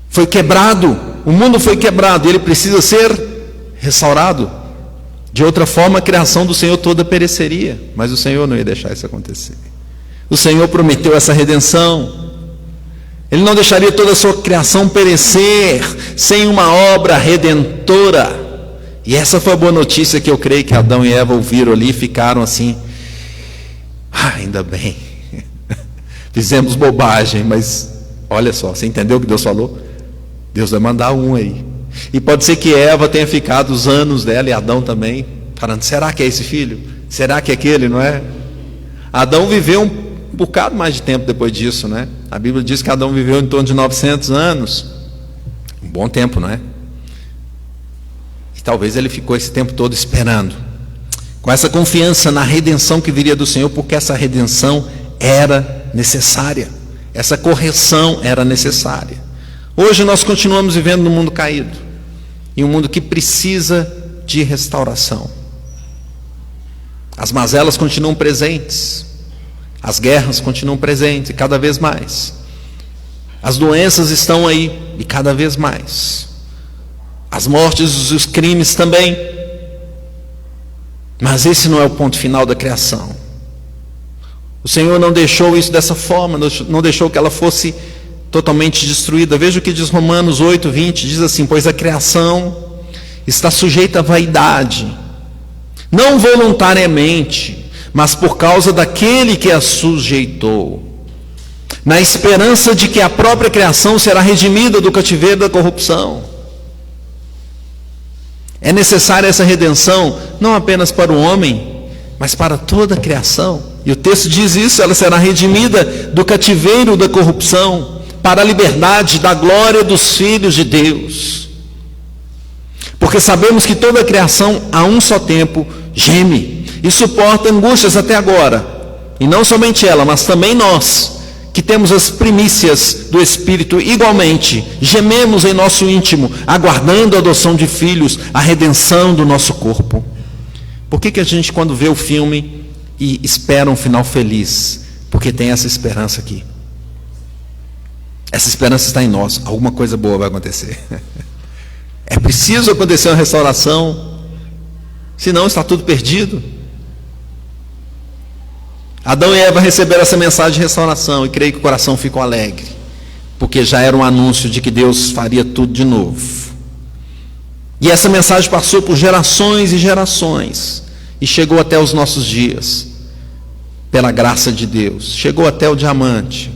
Foi quebrado, o mundo foi quebrado, ele precisa ser restaurado. De outra forma, a criação do Senhor toda pereceria, mas o Senhor não ia deixar isso acontecer. O Senhor prometeu essa redenção. Ele não deixaria toda a sua criação perecer sem uma obra redentora. E essa foi a boa notícia que eu creio que Adão e Eva ouviram ali e ficaram assim: ainda bem, fizemos bobagem, mas olha só, você entendeu o que Deus falou? Deus vai mandar um aí. E pode ser que Eva tenha ficado os anos dela, e Adão também, falando: será que é esse filho? Será que é aquele, não é? Adão viveu um bocado mais de tempo depois disso, né? A Bíblia diz que Adão viveu em torno de 900 anos. Um bom tempo, não é? E talvez ele ficou esse tempo todo esperando, com essa confiança na redenção que viria do Senhor, porque essa redenção era necessária, essa correção era necessária. Hoje nós continuamos vivendo num mundo caído, em um mundo que precisa de restauração. As mazelas continuam presentes, as guerras continuam presentes, e cada vez mais. As doenças estão aí, e cada vez mais. As mortes e os crimes também. Mas esse não é o ponto final da criação. O Senhor não deixou isso dessa forma, não deixou que ela fosse totalmente destruída. Veja o que diz Romanos 8:20, diz assim: pois a criação está sujeita à vaidade, não voluntariamente, mas por causa daquele que a sujeitou, na esperança de que a própria criação será redimida do cativeiro da corrupção. É necessária essa redenção, não apenas para o homem, mas para toda a criação. E o texto diz isso: ela será redimida do cativeiro da corrupção, para a liberdade da glória dos filhos de Deus. Porque sabemos que toda a criação, a um só tempo, geme e suporta angústias até agora. E não somente ela, mas também nós, que temos as primícias do Espírito, igualmente gememos em nosso íntimo, aguardando a adoção de filhos, a redenção do nosso corpo. Por que a gente, quando vê o filme e espera um final feliz? Porque tem essa esperança aqui. Essa esperança está em nós. Alguma coisa boa vai acontecer. É preciso acontecer uma restauração, senão está tudo perdido. Adão e Eva receberam essa mensagem de restauração, e creio que o coração ficou alegre, porque já era um anúncio de que Deus faria tudo de novo. E essa mensagem passou por gerações e gerações, e chegou até os nossos dias. pela graça de Deus. Chegou até o diamante,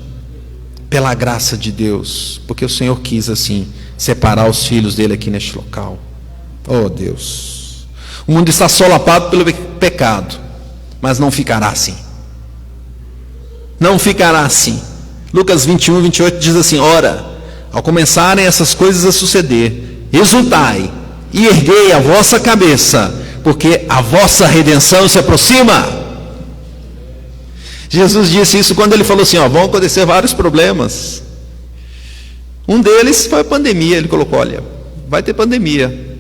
pela graça de Deus, porque o Senhor quis assim separar os filhos dele aqui neste local. Oh Deus, o mundo está solapado pelo pecado, mas não ficará assim. Não ficará assim. Lucas 21, 28 diz assim: ora, ao começarem essas coisas a suceder, exultai e erguei a vossa cabeça, porque a vossa redenção se aproxima. Jesus disse isso quando ele falou assim: vão acontecer vários problemas. Um deles foi a pandemia. Ele colocou: olha, vai ter pandemia.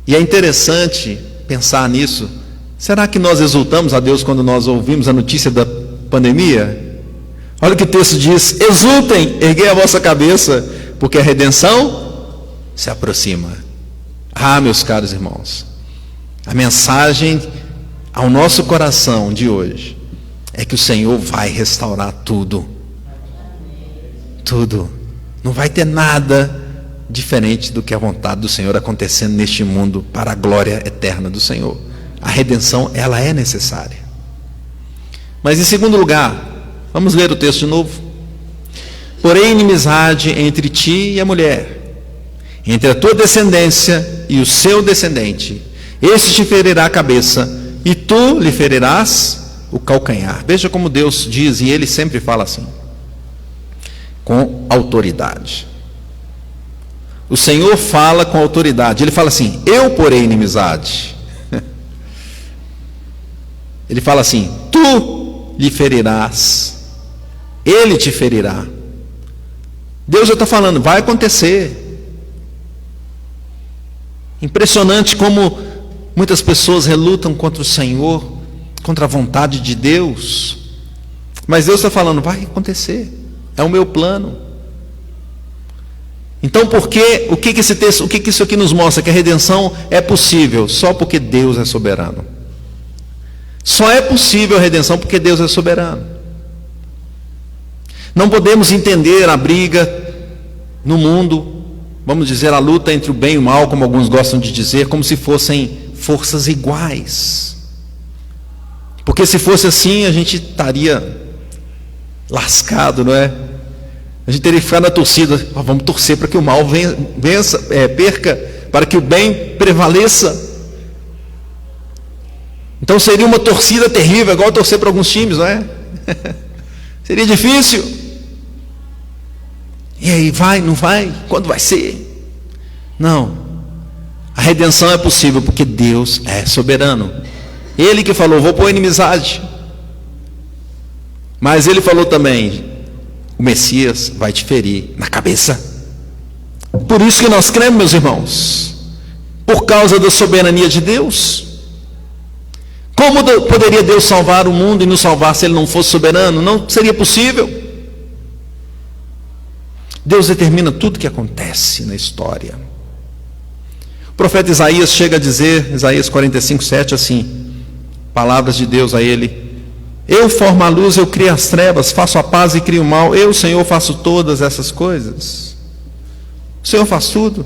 E é interessante pensar nisso. Será que nós exultamos a Deus quando nós ouvimos a notícia da pandemia? Olha o que o texto diz: exultem, erguei a vossa cabeça, porque a redenção se aproxima. Meus caros irmãos, a mensagem ao nosso coração de hoje é que o Senhor vai restaurar tudo. Tudo. Não vai ter nada diferente do que a vontade do Senhor acontecendo neste mundo para a glória eterna do Senhor. A redenção, ela é necessária. Mas em segundo lugar, vamos ler o texto de novo. Porém, inimizade entre ti e a mulher, entre a tua descendência e o seu descendente. Este te ferirá a cabeça, e tu lhe ferirás o calcanhar. Veja como Deus diz, e Ele sempre fala assim, com autoridade. O Senhor fala com autoridade. Ele fala assim: eu porei inimizade. Ele fala assim: tu lhe ferirás, ele te ferirá. Deus já está falando, vai acontecer. Impressionante como muitas pessoas relutam contra o Senhor, contra a vontade de Deus. Mas Deus está falando, vai acontecer, é o meu plano. Então o que esse texto, o que isso aqui nos mostra? Que a redenção é possível só porque Deus é soberano. Só é possível a redenção porque Deus é soberano. Não podemos entender a briga no mundo, vamos dizer, a luta entre o bem e o mal, como alguns gostam de dizer, como se fossem forças iguais. Porque se fosse assim, a gente estaria lascado, não é? A gente teria que ficar na torcida. Vamos torcer para que o mal perca, para que o bem prevaleça. Então seria uma torcida terrível, igual torcer para alguns times, não é? Seria difícil. E aí, vai, não vai? Quando vai ser? Não. A redenção é possível porque Deus é soberano. Ele que falou, vou pôr inimizade. Mas Ele falou também, o Messias vai te ferir na cabeça. Por isso que nós cremos, meus irmãos, por causa da soberania de Deus. Como poderia Deus salvar o mundo e nos salvar se Ele não fosse soberano? Não seria possível. Deus determina tudo que acontece na história. O profeta Isaías chega a dizer, Isaías 45:7, assim, palavras de Deus a ele: eu formo a luz, eu crio as trevas, faço a paz e crio o mal. Eu, Senhor, faço todas essas coisas. O Senhor faz tudo.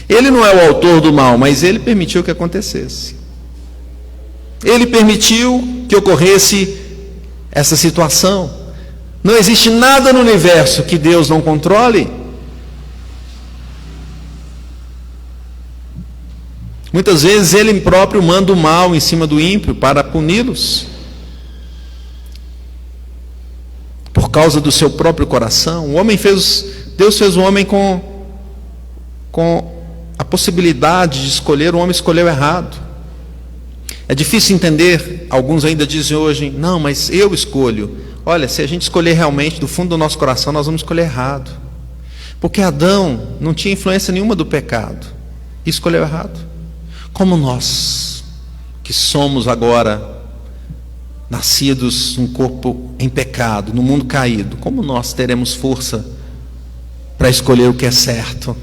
Ele não é o autor do mal, mas Ele permitiu que acontecesse. Ele permitiu que ocorresse essa situação. Não existe nada no universo que Deus não controle. Muitas vezes Ele próprio manda o mal em cima do ímpio para puni-los. Por causa do seu próprio coração. Deus fez o homem com a possibilidade de escolher, o homem escolheu errado. É difícil entender, alguns ainda dizem hoje, não, mas eu escolho. Olha, se a gente escolher realmente do fundo do nosso coração, nós vamos escolher errado. Porque Adão não tinha influência nenhuma do pecado e escolheu errado. Como nós, que somos agora nascidos num corpo em pecado, no mundo caído, como nós teremos força para escolher o que é certo?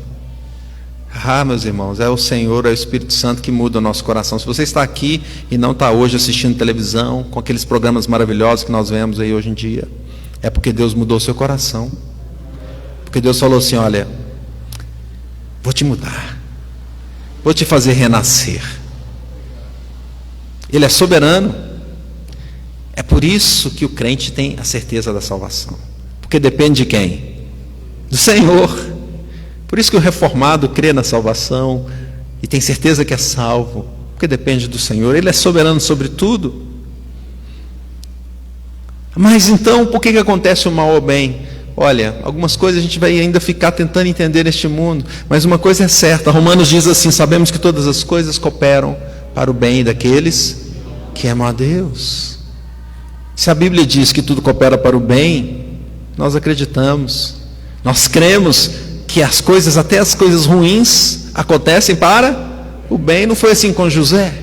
Meus irmãos, é o Senhor, é o Espírito Santo que muda o nosso coração. Se você está aqui e não está hoje assistindo televisão, com aqueles programas maravilhosos que nós vemos aí hoje em dia, é porque Deus mudou o seu coração. Porque Deus falou assim, olha, vou te mudar, vou te fazer renascer. Ele é soberano. É por isso que o crente tem a certeza da salvação. Porque depende de quem? Do Senhor. Por isso que o reformado crê na salvação e tem certeza que é salvo. Porque depende do Senhor. Ele é soberano sobre tudo. Mas então, por que acontece o mal ou o bem? Olha, algumas coisas a gente vai ainda ficar tentando entender neste mundo. Mas uma coisa é certa. Romanos diz assim: sabemos que todas as coisas cooperam para o bem daqueles que amam a Deus. Se a Bíblia diz que tudo coopera para o bem, nós acreditamos. Nós cremos que as coisas, até as coisas ruins, acontecem para o bem. Não foi assim com José?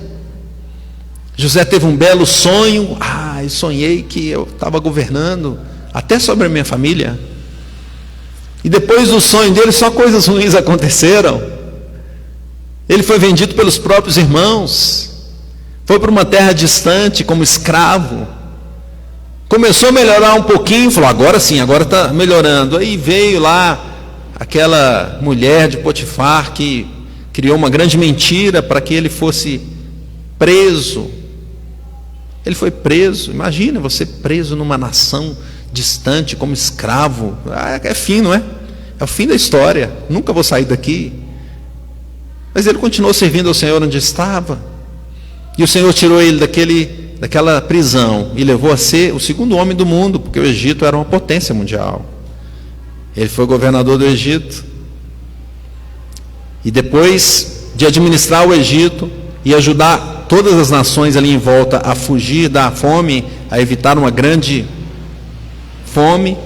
José teve um belo sonho. Eu sonhei que eu estava governando até sobre a minha família. E depois do sonho dele, só coisas ruins aconteceram. Ele foi vendido pelos próprios irmãos. Foi para uma terra distante como escravo. Começou a melhorar um pouquinho, falou: agora sim, agora está melhorando. Aí veio lá aquela mulher de Potifar que criou uma grande mentira para que ele fosse preso. Ele foi preso. Imagina você preso numa nação distante como escravo. É fim, não é? É o fim da história. Nunca vou sair daqui. Mas ele continuou servindo ao Senhor onde estava. E o Senhor tirou ele daquela prisão e levou a ser o segundo homem do mundo, porque o Egito era uma potência mundial. Ele foi governador do Egito. E depois de administrar o Egito e ajudar todas as nações ali em volta a fugir da fome, a evitar uma grande fome,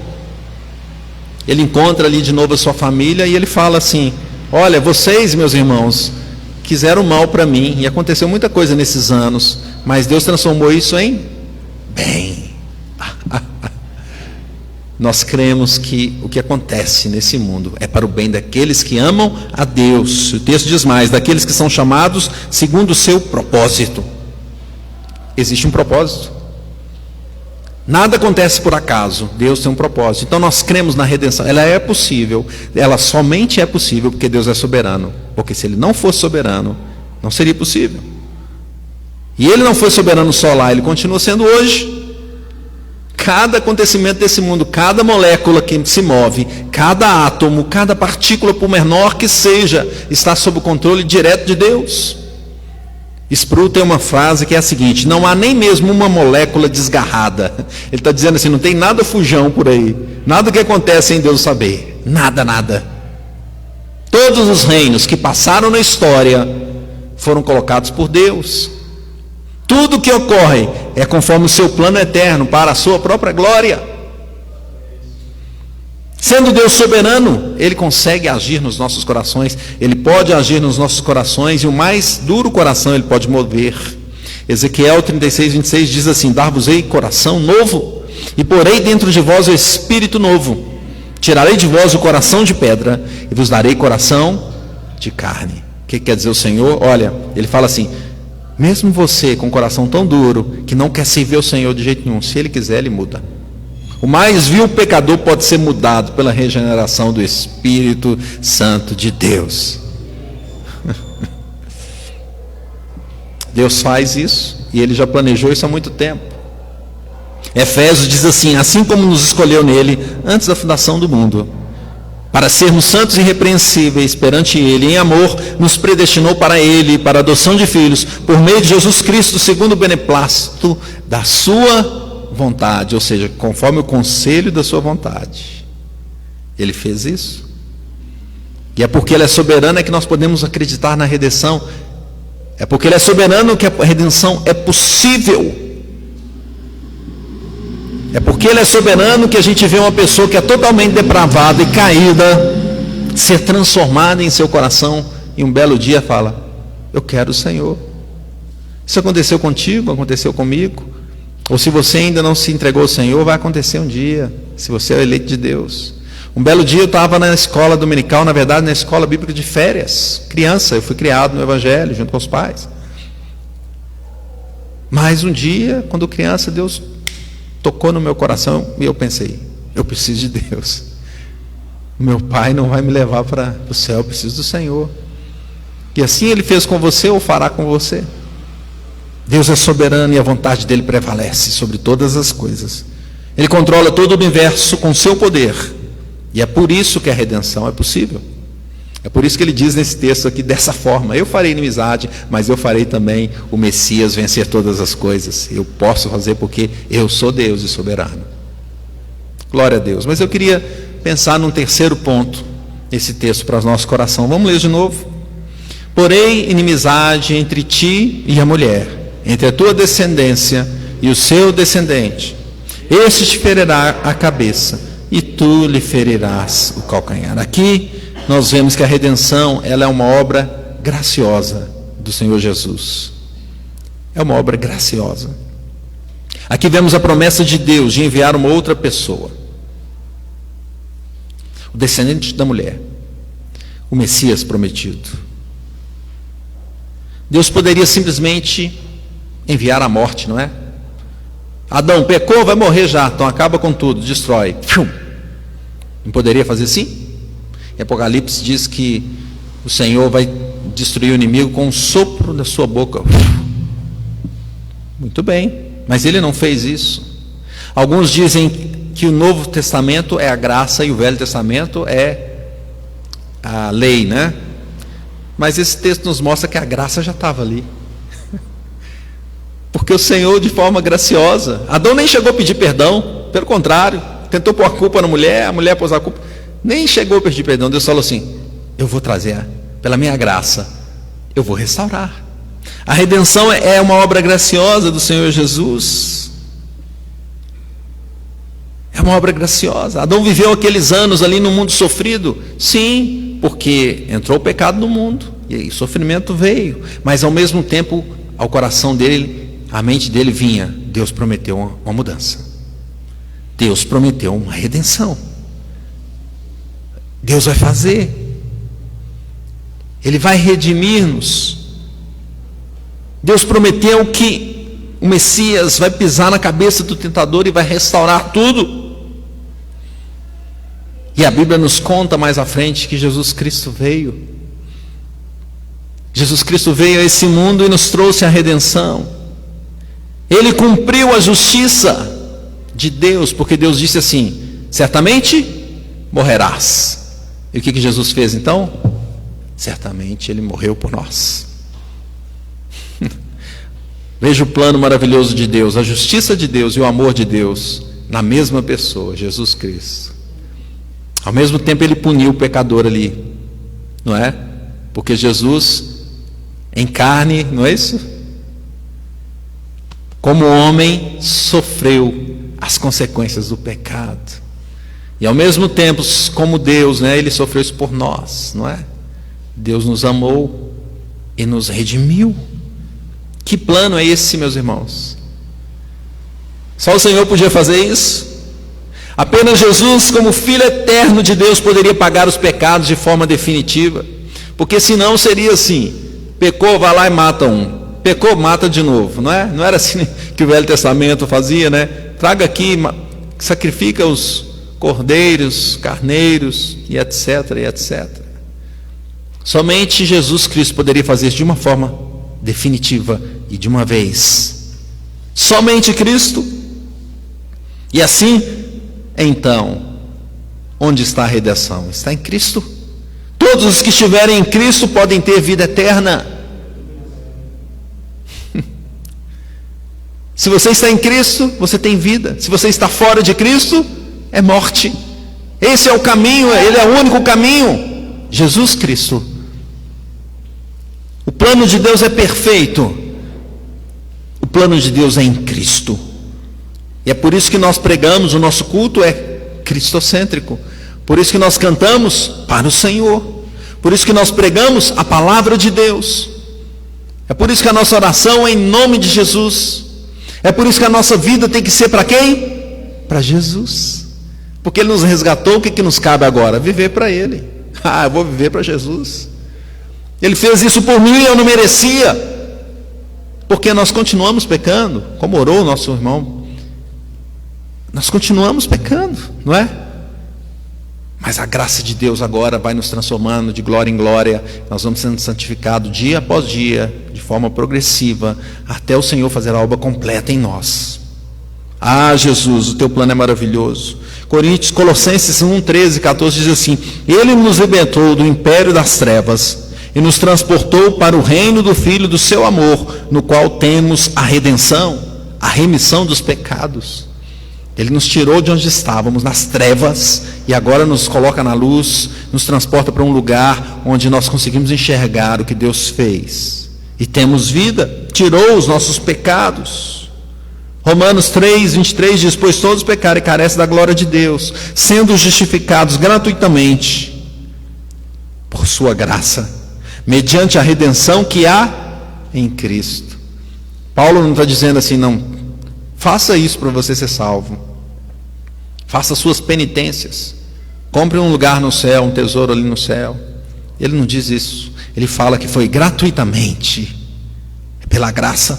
ele encontra ali de novo a sua família e ele fala assim: olha, vocês, meus irmãos, quiseram mal para mim, e aconteceu muita coisa nesses anos, mas Deus transformou isso em bem. Nós cremos que o que acontece nesse mundo é para o bem daqueles que amam a Deus. O texto diz mais: daqueles que são chamados segundo o seu propósito. Existe um propósito. Nada acontece por acaso. Deus tem um propósito. Então nós cremos na redenção. Ela é possível. Ela somente é possível porque Deus é soberano. Porque se Ele não fosse soberano, não seria possível. E Ele não foi soberano só lá, Ele continua sendo hoje. Cada acontecimento desse mundo, cada molécula que se move, cada átomo, cada partícula, por menor que seja, está sob o controle direto de Deus. Sproul tem uma frase que é a seguinte: não há nem mesmo uma molécula desgarrada. Ele está dizendo assim: não tem nada fujão por aí, nada que acontece sem Deus saber, nada. Todos os reinos que passaram na história foram colocados por Deus. Tudo que ocorre é conforme o seu plano eterno, para a sua própria glória. Sendo Deus soberano, Ele consegue agir nos nossos corações. Ele pode agir nos nossos corações, e o mais duro coração Ele pode mover. Ezequiel 36:26 diz assim: dar-vos-ei coração novo, e porei dentro de vós o espírito novo. Tirarei de vós o coração de pedra, e vos darei coração de carne. O que quer dizer o Senhor? Olha, Ele fala assim: mesmo você com um coração tão duro, que não quer servir ao Senhor de jeito nenhum, se Ele quiser, Ele muda. O mais vil pecador pode ser mudado pela regeneração do Espírito Santo de Deus. Deus faz isso, e Ele já planejou isso há muito tempo. Efésios diz assim: assim como nos escolheu nele antes da fundação do mundo, para sermos santos e irrepreensíveis perante Ele, em amor, nos predestinou para Ele, para a adoção de filhos, por meio de Jesus Cristo, segundo o beneplácito da sua vontade, ou seja, conforme o conselho da sua vontade. Ele fez isso. E é porque Ele é soberano é que nós podemos acreditar na redenção. É porque Ele é soberano que a redenção é possível. É porque Ele é soberano que a gente vê uma pessoa que é totalmente depravada e caída ser transformada em seu coração, e um belo dia fala: eu quero o Senhor. Isso aconteceu contigo, aconteceu comigo. Ou se você ainda não se entregou ao Senhor, vai acontecer um dia, se você é o eleito de Deus. Um belo dia eu estava na escola dominical, na verdade na escola bíblica de férias, criança. Eu fui criado no Evangelho junto com os pais. Mas um dia, quando criança, Deus tocou no meu coração e eu pensei: eu preciso de Deus. Meu pai não vai me levar para o céu, eu preciso do Senhor. E assim Ele fez com você ou fará com você. Deus é soberano e a vontade dele prevalece sobre todas as coisas. Ele controla todo o universo com seu poder. E é por isso que a redenção é possível. É por isso que ele diz nesse texto aqui dessa forma: eu farei inimizade, mas eu farei também o Messias vencer todas as coisas. Eu posso fazer porque eu sou Deus e soberano. Glória a Deus. Mas eu queria pensar num terceiro ponto, esse texto para o nosso coração. Vamos ler de novo. Porém, inimizade entre ti e a mulher, entre a tua descendência e o seu descendente. Este te ferirá a cabeça e tu lhe ferirás o calcanhar. Aqui nós vemos que a redenção, ela é uma obra graciosa do Senhor Jesus. É uma obra graciosa. Aqui vemos a promessa de Deus de enviar uma outra pessoa, o descendente da mulher, o Messias prometido. Deus poderia simplesmente enviar a morte, não é? Adão pecou, vai morrer já, então acaba com tudo, destrói. Não poderia fazer assim? Em Apocalipse diz que o Senhor vai destruir o inimigo com um sopro da sua boca. Muito bem, mas ele não fez isso. Alguns dizem que o Novo Testamento é a graça e o Velho Testamento é a lei, né? Mas esse texto nos mostra que a graça já estava ali. Porque o Senhor, de forma graciosa, Adão nem chegou a pedir perdão, pelo contrário, tentou pôr a culpa na mulher, a mulher pôs a culpa, nem chegou a pedir perdão. Deus falou assim: eu vou trazer, pela minha graça, eu vou restaurar. A redenção é uma obra graciosa do Senhor Jesus. É uma obra graciosa. Adão viveu aqueles anos ali no mundo sofrido, sim, porque entrou o pecado no mundo, e aí o sofrimento veio, mas ao mesmo tempo, ao coração dele, a mente dele vinha: Deus prometeu uma mudança, Deus prometeu uma redenção, Deus vai fazer, Ele vai redimir-nos. Deus prometeu que o Messias vai pisar na cabeça do tentador e vai restaurar tudo. E a Bíblia nos conta mais à frente que Jesus Cristo veio. Jesus Cristo veio a esse mundo e nos trouxe a redenção. Ele cumpriu a justiça de Deus, porque Deus disse assim: certamente morrerás. E o que Jesus fez então? Certamente Ele morreu por nós. Veja o plano maravilhoso de Deus, a justiça de Deus e o amor de Deus na mesma pessoa, Jesus Cristo. Ao mesmo tempo Ele puniu o pecador ali, não é? Porque Jesus em carne, não é isso? Como homem, sofreu as consequências do pecado. E ao mesmo tempo, como Deus, né, Ele sofreu isso por nós, não é? Deus nos amou e nos redimiu. Que plano é esse, meus irmãos? Só o Senhor podia fazer isso? Apenas Jesus, como Filho eterno de Deus, poderia pagar os pecados de forma definitiva. Porque senão seria assim: pecou, vai lá e mata um. Pecou, mata de novo, não é? Não era assim que o Velho Testamento fazia, né? Traga aqui, sacrifica os cordeiros, carneiros, e etc, e etc. Somente Jesus Cristo poderia fazer isso de uma forma definitiva e de uma vez. Somente Cristo. E assim, então, onde está a redenção? Está em Cristo. Todos os que estiverem em Cristo podem ter vida eterna. Se você está em Cristo, você tem vida. Se você está fora de Cristo, é morte. Esse é o caminho, Ele é o único caminho. Jesus Cristo. O plano de Deus é perfeito. O plano de Deus é em Cristo. E é por isso que nós pregamos, o nosso culto é cristocêntrico. Por isso que nós cantamos para o Senhor. Por isso que nós pregamos a palavra de Deus. É por isso que a nossa oração é em nome de Jesus. É por isso que a nossa vida tem que ser para quem? Para Jesus. Porque Ele nos resgatou, o que nos cabe agora? Viver para Ele. Eu vou viver para Jesus. Ele fez isso por mim, eu não merecia. Porque nós continuamos pecando, como orou o nosso irmão. Nós continuamos pecando, não é? Mas a graça de Deus agora vai nos transformando de glória em glória. Nós vamos sendo santificados dia após dia, de forma progressiva, até o Senhor fazer a obra completa em nós. Ah, Jesus, o teu plano é maravilhoso. Colossenses 1, 13, 14 diz assim: Ele nos libertou do império das trevas e nos transportou para o reino do Filho do seu amor, no qual temos a redenção, a remissão dos pecados. Ele nos tirou de onde estávamos, nas trevas, e agora nos coloca na luz, nos transporta para um lugar onde nós conseguimos enxergar o que Deus fez. E temos vida, tirou os nossos pecados. Romanos 3, 23 diz: Pois todos pecaram e carecem da glória de Deus, sendo justificados gratuitamente, por sua graça, mediante a redenção que há em Cristo. Paulo não está dizendo assim, não, faça isso para você ser salvo. Faça suas penitências. Compre um lugar no céu, um tesouro ali no céu. Ele não diz isso. Ele fala que foi gratuitamente. É pela graça.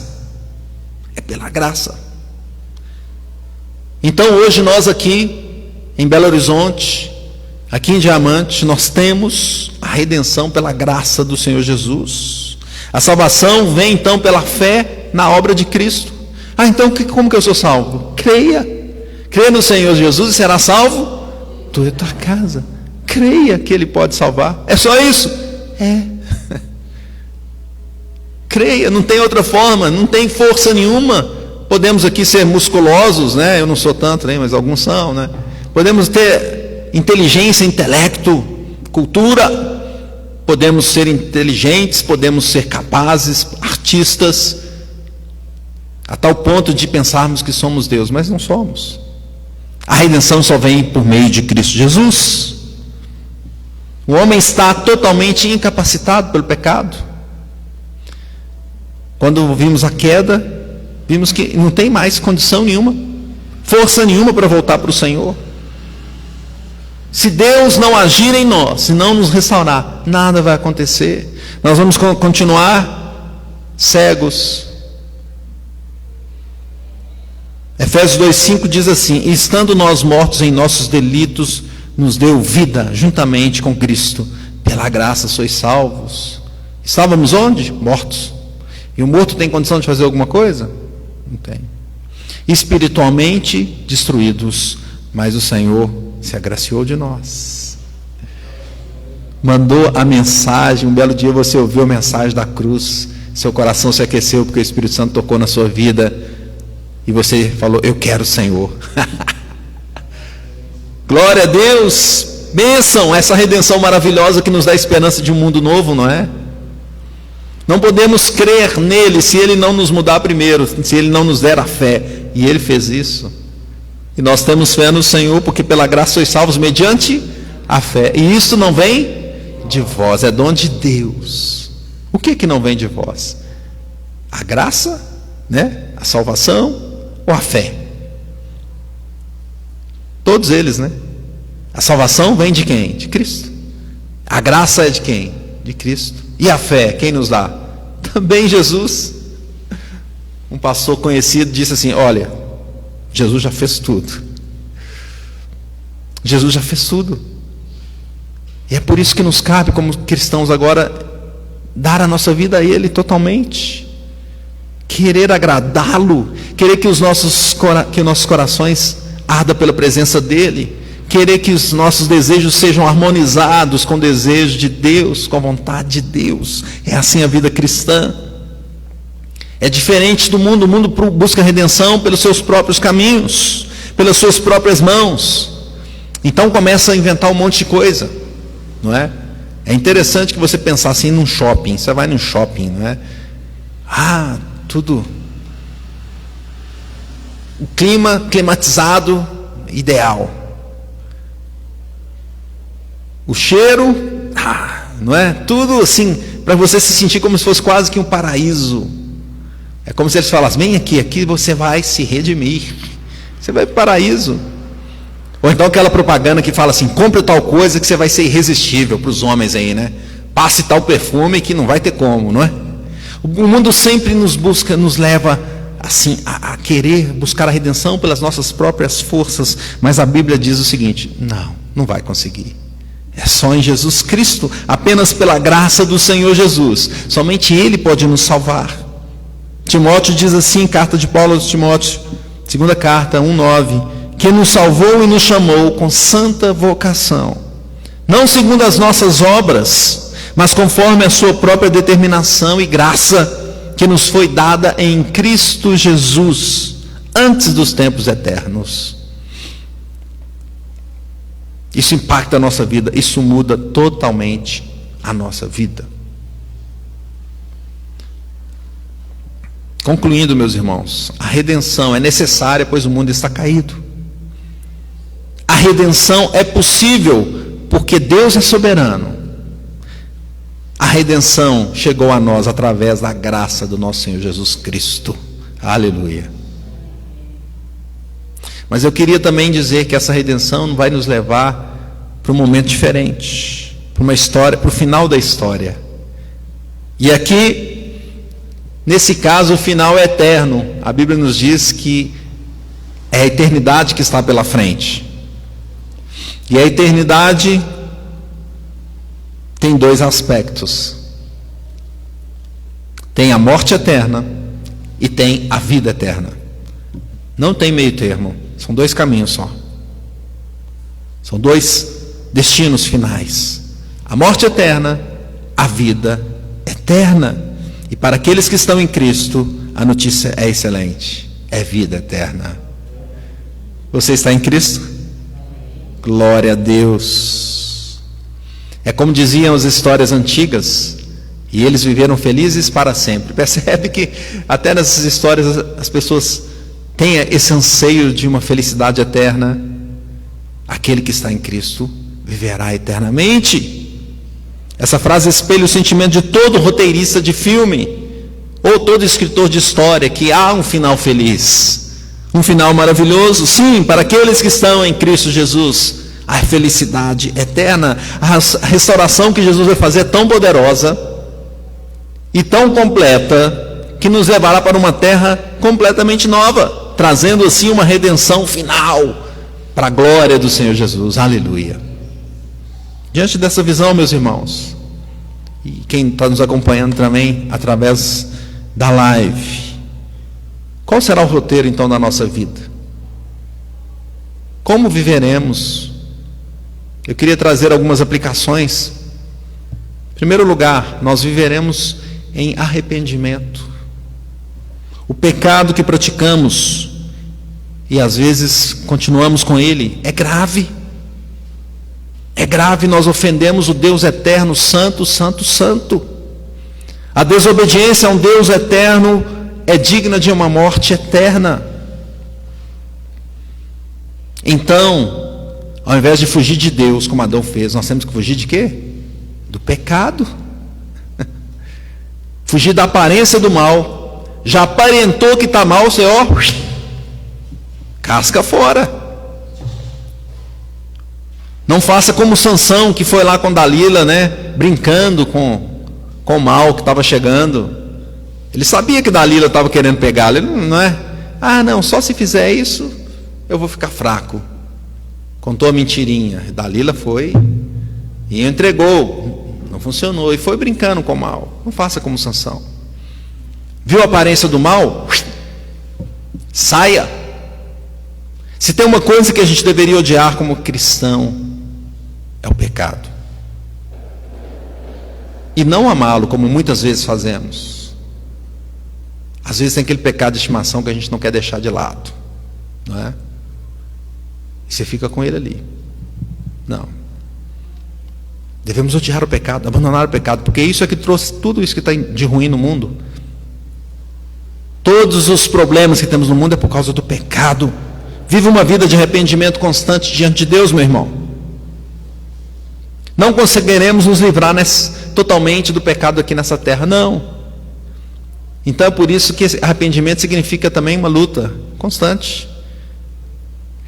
É pela graça. Então hoje nós aqui em Belo Horizonte, aqui em Diamante, nós temos a redenção pela graça do Senhor Jesus. A salvação vem então pela fé na obra de Cristo. Ah, então como que eu sou salvo? Creia no Senhor Jesus e será salvo tu e tua casa. Creia que Ele pode salvar. É só isso? É. Creia, não tem outra forma, não tem força nenhuma. Podemos aqui ser musculosos, né? Eu não sou tanto, né? Mas alguns são, né? Podemos ter inteligência, intelecto, cultura. Podemos ser inteligentes, podemos ser capazes, artistas, a tal ponto de pensarmos que somos Deus, mas não somos. A redenção só vem por meio de Cristo Jesus. O homem está totalmente incapacitado pelo pecado. Quando vimos a queda, vimos que não tem mais condição nenhuma, força nenhuma para voltar para o Senhor. Se Deus não agir em nós, se não nos restaurar, nada vai acontecer. Nós vamos continuar cegos. Efésios 2,5 diz assim: E estando nós mortos em nossos delitos, nos deu vida juntamente com Cristo. Pela graça sois salvos. Estávamos onde? Mortos. E o morto tem condição de fazer alguma coisa? Não tem. Espiritualmente destruídos, mas o Senhor se agraciou de nós. Mandou a mensagem. Um belo dia você ouviu a mensagem da cruz, seu coração se aqueceu porque o Espírito Santo tocou na sua vida. E você falou: eu quero o Senhor. Glória a Deus. Bênção, essa redenção maravilhosa que nos dá esperança de um mundo novo, não é? Não podemos crer nele se ele não nos mudar primeiro, se ele não nos der a fé. E ele fez isso. E nós temos fé no Senhor, porque pela graça sois salvos mediante a fé. E isso não vem de vós, é dom de Deus. O que não vem de vós? A graça, né? A salvação ou a fé? Todos eles, né? A salvação vem de quem? De Cristo. A graça é de quem? De Cristo. E a fé, quem nos dá? Também Jesus. Um pastor conhecido disse assim: olha, Jesus já fez tudo. Jesus já fez tudo. E é por isso que nos cabe, como cristãos agora, dar a nossa vida a Ele totalmente. Querer agradá-lo, querer que os nossos corações ardam pela presença dEle, querer que os nossos desejos sejam harmonizados com o desejo de Deus, com a vontade de Deus. É assim a vida cristã. É diferente do mundo. O mundo busca redenção pelos seus próprios caminhos, pelas suas próprias mãos. Então começa a inventar um monte de coisa, não é? É interessante que você pensar assim num shopping. Você vai num shopping, não é? Tudo. O clima climatizado, ideal. O cheiro, não é? Tudo assim, para você se sentir como se fosse quase que um paraíso. É como se eles falassem: vem aqui você vai se redimir. Você vai para o paraíso. Ou então aquela propaganda que fala assim: compre tal coisa que você vai ser irresistível, para os homens aí, né? Passe tal perfume que não vai ter como, não é? O mundo sempre nos leva assim a querer buscar a redenção pelas nossas próprias forças, mas a Bíblia diz o seguinte: não vai conseguir. É só em Jesus Cristo, apenas pela graça do Senhor Jesus. Somente Ele pode nos salvar. Timóteo diz assim, carta de Paulo aos Timóteo, segunda carta, 1:9, que nos salvou e nos chamou com santa vocação, não segundo as nossas obras, mas conforme a sua própria determinação e graça, que nos foi dada em Cristo Jesus, antes dos tempos eternos. Isso impacta a nossa vida, isso muda totalmente a nossa vida. Concluindo, meus irmãos, a redenção é necessária, pois o mundo está caído. A redenção é possível, porque Deus é soberano. A redenção chegou a nós através da graça do nosso Senhor Jesus Cristo. Aleluia. Mas eu queria também dizer que essa redenção vai nos levar para um momento diferente, para uma história, para o final da história. E aqui, nesse caso, o final é eterno. A Bíblia nos diz que é a eternidade que está pela frente. E a eternidade tem dois aspectos. Tem a morte eterna e tem a vida eterna. Não tem meio termo. São dois caminhos só. São dois destinos finais. A morte eterna, a vida eterna. E para aqueles que estão em Cristo, a notícia é excelente. É vida eterna. Você está em Cristo? Glória a Deus. É como diziam as histórias antigas, e eles viveram felizes para sempre. Percebe que até nessas histórias as pessoas têm esse anseio de uma felicidade eterna. Aquele que está em Cristo viverá eternamente. Essa frase espelha o sentimento de todo roteirista de filme, ou todo escritor de história, que há um final feliz, um final maravilhoso. Sim, para aqueles que estão em Cristo Jesus, a felicidade eterna. A restauração que Jesus vai fazer é tão poderosa e tão completa, que nos levará para uma terra completamente nova, trazendo assim uma redenção final, para a glória do Senhor Jesus. Aleluia. Diante dessa visão, meus irmãos, e quem está nos acompanhando também através da live, qual será o roteiro então da nossa vida? Como viveremos? Eu queria trazer algumas aplicações. Em primeiro lugar, nós viveremos em arrependimento. O pecado que praticamos, e às vezes continuamos com ele, é grave. É grave, nós ofendemos o Deus eterno, santo, santo, santo. A desobediência a um Deus eterno é digna de uma morte eterna. Então, ao invés de fugir de Deus, como Adão fez, nós temos que fugir de quê? Do pecado. Fugir da aparência do mal. Já aparentou que está mal, você casca fora. Não faça como Sansão, que foi lá com Dalila, brincando com o mal que estava chegando. Ele sabia que Dalila estava querendo pegá-lo. Ele não, só se fizer isso eu vou ficar fraco. Contou a mentirinha. Dalila foi e entregou. Não funcionou. E foi brincando com o mal. Não faça como Sansão. Viu a aparência do mal? Saia. Se tem uma coisa que a gente deveria odiar como cristão, é o pecado. E não amá-lo, como muitas vezes fazemos. Às vezes tem aquele pecado de estimação que a gente não quer deixar de lado, não é? E você fica com ele ali. Não. Devemos odiar o pecado, abandonar o pecado, porque isso é que trouxe tudo isso que está de ruim no mundo. Todos os problemas que temos no mundo é por causa do pecado. Vive uma vida de arrependimento constante diante de Deus, meu irmão. Não conseguiremos nos livrar totalmente do pecado aqui nessa terra, não. Então é por isso que esse arrependimento significa também uma luta constante.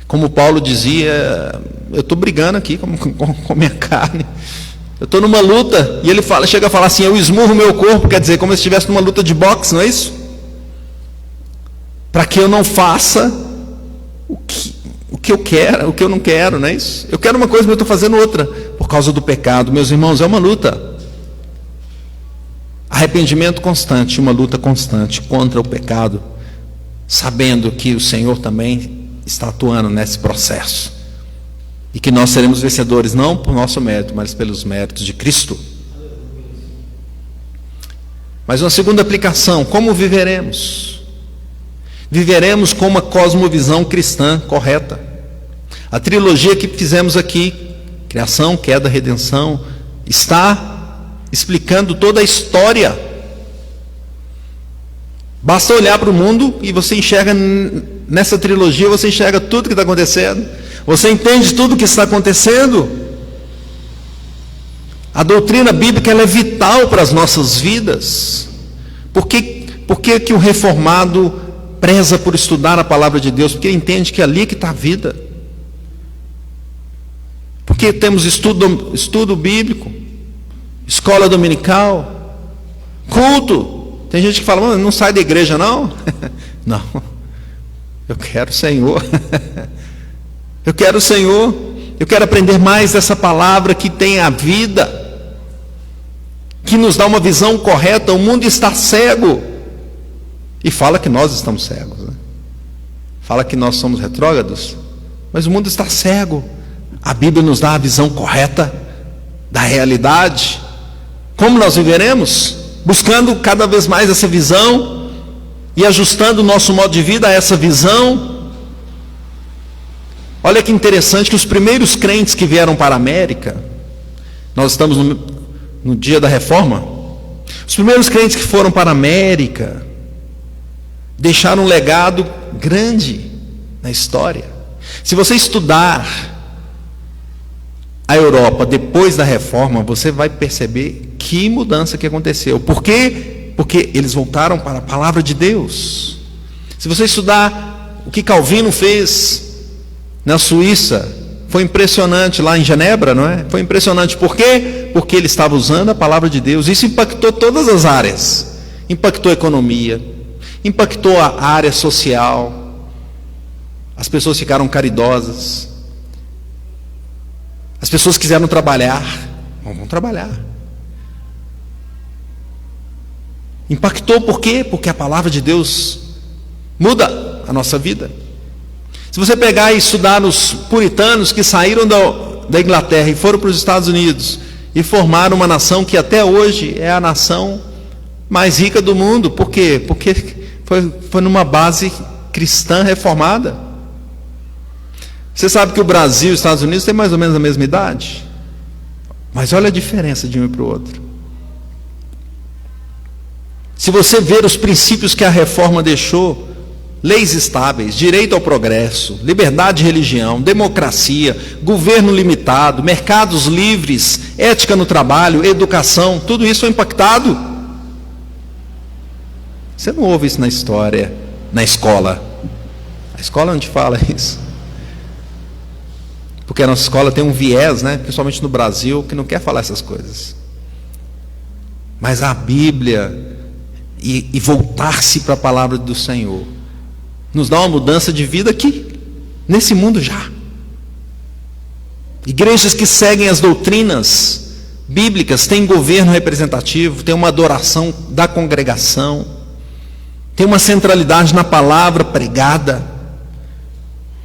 Como Paulo dizia, eu estou brigando aqui com minha carne. Eu estou numa luta, e ele chega a falar assim, eu esmurro o meu corpo, quer dizer, como se estivesse numa luta de boxe, não é isso? Para que eu não faça o que eu quero, o que eu não quero, não é isso? Eu quero uma coisa, mas eu estou fazendo outra, por causa do pecado. Meus irmãos, é uma luta. Arrependimento constante, uma luta constante contra o pecado, sabendo que o Senhor também está atuando nesse processo. E que nós seremos vencedores, não por nosso mérito, mas pelos méritos de Cristo. Mas uma segunda aplicação: como viveremos? Viveremos com uma cosmovisão cristã correta. A trilogia que fizemos aqui, criação, queda, redenção, está explicando toda a história. Basta olhar para o mundo e você enxerga, nessa trilogia, você enxerga tudo que está acontecendo. Você entende tudo o que está acontecendo. A doutrina bíblica, ela é vital para as nossas vidas. Por que o reformado preza por estudar a palavra de Deus? Porque ele entende que é ali que está a vida. Porque temos estudo bíblico, escola dominical, culto. Tem gente que fala: não sai da igreja não. Não, eu quero o Senhor. Eu quero o Senhor. Eu quero aprender mais dessa palavra que tem a vida, que nos dá uma visão correta. O mundo está cego, e fala que nós estamos cegos, né? Fala que nós somos retrógrados, mas o mundo está cego. A Bíblia nos dá a visão correta da realidade. Como nós viveremos? Buscando cada vez mais essa visão e ajustando o nosso modo de vida a essa visão. Olha que interessante que os primeiros crentes que vieram para a América, nós estamos no dia da reforma, os primeiros crentes que foram para a América deixaram um legado grande na história. Se você estudar a Europa depois da reforma, você vai perceber que mudança que aconteceu. Por quê? Porque eles voltaram para a palavra de Deus. Se você estudar o que Calvino fez na Suíça, foi impressionante. Lá em Genebra, não é? Foi impressionante. Por quê? Porque ele estava usando a palavra de Deus. Isso impactou todas as áreas. Impactou a economia, impactou a área social. As pessoas ficaram caridosas. As pessoas quiseram trabalhar. Vão trabalhar. Impactou por quê? Porque a palavra de Deus muda a nossa vida. Se você pegar e estudar os puritanos que saíram da Inglaterra e foram para os Estados Unidos e formaram uma nação que até hoje é a nação mais rica do mundo. Por quê? Porque foi numa base cristã reformada. Você sabe que o Brasil e os Estados Unidos têm mais ou menos a mesma idade? Mas olha a diferença de um para o outro. Se você ver os princípios que a reforma deixou: leis estáveis, direito ao progresso, liberdade de religião, democracia, governo limitado, mercados livres, ética no trabalho, educação, tudo isso foi impactado. Você não ouve isso na história, na escola. A escola onde fala isso. Porque a nossa escola tem um viés, né, principalmente no Brasil, que não quer falar essas coisas. Mas a Bíblia e voltar-se para a palavra do Senhor nos dá uma mudança de vida aqui, nesse mundo já. Igrejas que seguem as doutrinas bíblicas têm governo representativo, têm uma adoração da congregação, tem uma centralidade na palavra pregada,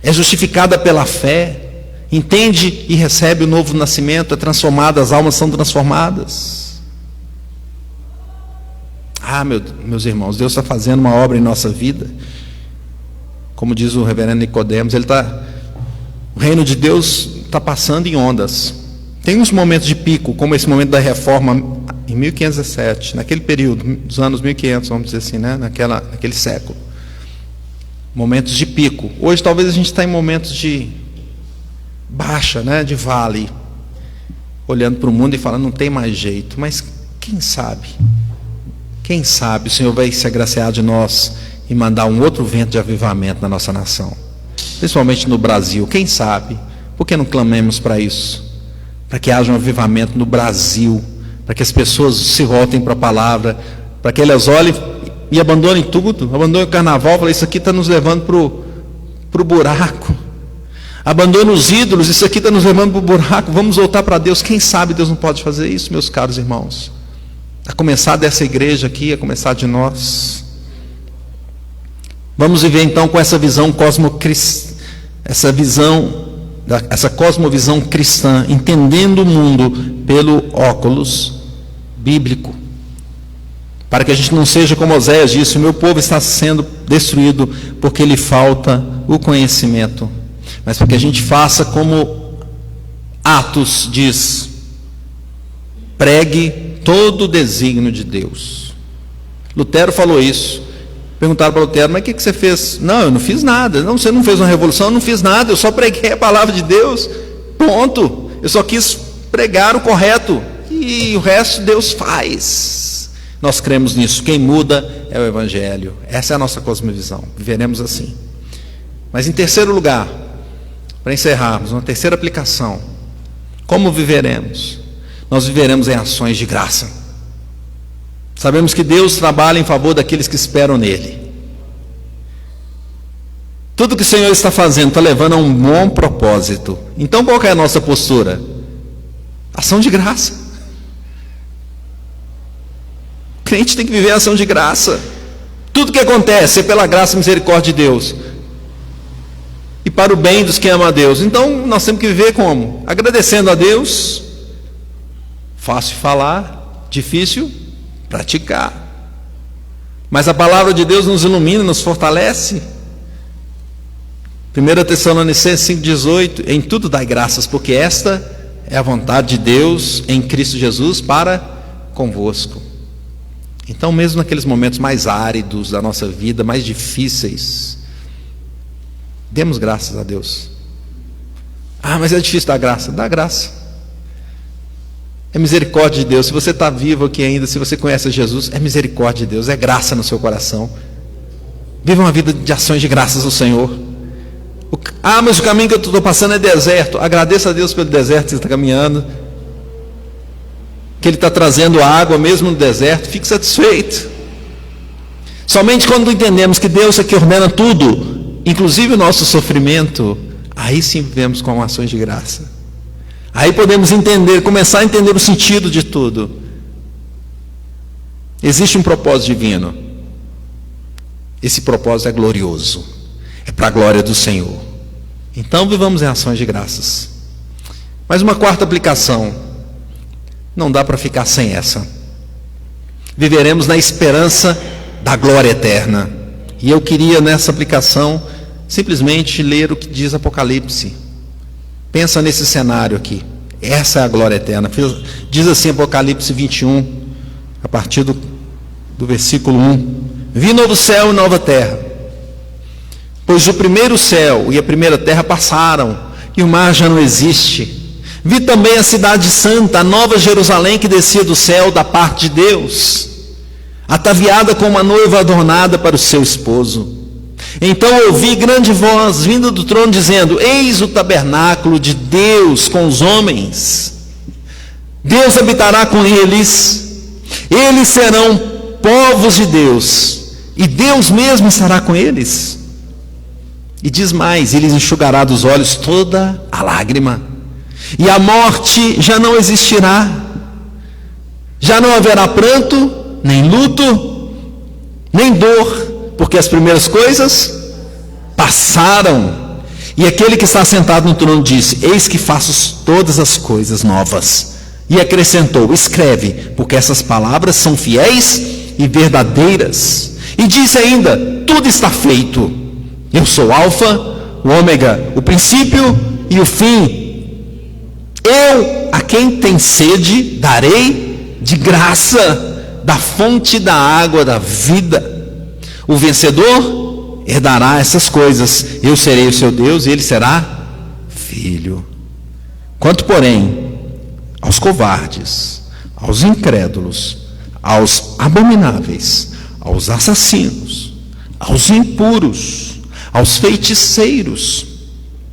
é justificada pela fé, entende e recebe o novo nascimento, é transformada, as almas são transformadas. Meus irmãos, Deus está fazendo uma obra em nossa vida. Como diz o reverendo Nicodemos, o reino de Deus está passando em ondas. Tem uns momentos de pico, como esse momento da reforma em 1517, naquele período, dos anos 1500, vamos dizer assim, né? naquele século. Momentos de pico. Hoje talvez a gente está em momentos de baixa, né? De vale, olhando para o mundo e falando: não tem mais jeito. Mas quem sabe? Quem sabe o Senhor vai se agraciar de nós e mandar um outro vento de avivamento na nossa nação, principalmente no Brasil. Quem sabe? Por que não clamemos para isso? Para que haja um avivamento no Brasil, para que as pessoas se voltem para a palavra, para que elas olhem e abandonem tudo, abandonem o carnaval. Falei: isso aqui está nos levando para o buraco. Abandona os ídolos, isso aqui está nos levando para o buraco, vamos voltar para Deus. Quem sabe Deus não pode fazer isso, meus caros irmãos? A começar dessa igreja aqui, a começar de nós. Vamos viver então com essa visão essa cosmovisão cristã, entendendo o mundo pelo óculos bíblico. Para que a gente não seja como Oséias disse: o meu povo está sendo destruído porque lhe falta o conhecimento. Mas para que a gente faça como Atos diz: pregue todo o desígnio de Deus. Lutero falou isso. Perguntaram para Lutero: mas o que você fez? Não, eu não fiz nada. Não, você não fez uma revolução, eu não fiz nada, eu só preguei a palavra de Deus, ponto. Eu só quis pregar o correto, e o resto Deus faz. Nós cremos nisso. Quem muda é o Evangelho. Essa é a nossa cosmovisão. Viveremos assim. Mas em terceiro lugar, para encerrarmos, uma terceira aplicação: como viveremos? Nós viveremos em ações de graça. Sabemos que Deus trabalha em favor daqueles que esperam nele. Tudo que o Senhor está fazendo está levando a um bom propósito. Então qual que é a nossa postura? Ação de graça. O crente tem que viver a ação de graça. Tudo que acontece é pela graça e misericórdia de Deus, e para o bem dos que amam a Deus. Então nós temos que viver como? Agradecendo a Deus. Fácil falar, difícil praticar. Mas a palavra de Deus nos ilumina, nos fortalece. 1 Tessalonicenses 5,18: em tudo dai graças, porque esta é a vontade de Deus em Cristo Jesus para convosco. Então, mesmo naqueles momentos mais áridos da nossa vida, mais difíceis, demos graças a Deus. Ah, mas é difícil dar graça. Dá graça. É misericórdia de Deus. Se você está vivo aqui ainda, se você conhece Jesus, é misericórdia de Deus, é graça no seu coração. Viva uma vida de ações de graças ao Senhor. Ah, mas o caminho que eu estou passando é deserto. Agradeça a Deus pelo deserto que você está caminhando, que Ele está trazendo água mesmo no deserto. Fique satisfeito. Somente quando entendemos que Deus é que ordena tudo, inclusive o nosso sofrimento, aí sim vivemos com ações de graça. Aí podemos entender, começar a entender o sentido de tudo. Existe um propósito divino. Esse propósito é glorioso, é para a glória do Senhor. Então vivamos em ações de graças. Mas uma quarta aplicação, não dá para ficar sem essa. Viveremos na esperança da glória eterna. E eu queria nessa aplicação simplesmente ler o que diz Apocalipse. Pensa nesse cenário aqui. Essa é a glória eterna. Diz assim Apocalipse 21, a partir do versículo 1: vi novo céu e nova terra, pois o primeiro céu e a primeira terra passaram, e o mar já não existe. Vi também a cidade santa, a nova Jerusalém, que descia do céu da parte de Deus, ataviada como uma noiva adornada para o seu esposo. Então ouvi grande voz vindo do trono dizendo: eis o tabernáculo de Deus com os homens. Deus habitará com eles. Eles serão povos de Deus, e Deus mesmo estará com eles. E diz mais: ele enxugará dos olhos toda a lágrima, e a morte já não existirá. Já não haverá pranto, nem luto, nem dor, porque as primeiras coisas passaram. E aquele que está sentado no trono disse: eis que faço todas as coisas novas. E acrescentou: escreve, porque essas palavras são fiéis e verdadeiras. E disse ainda: tudo está feito. Eu sou o Alfa, o Ômega, o princípio e o fim. Eu, a quem tem sede, darei de graça da fonte da água da vida. O vencedor herdará essas coisas. Eu serei o seu Deus e ele será filho. Quanto, porém, aos covardes, aos incrédulos, aos abomináveis, aos assassinos, aos impuros, aos feiticeiros,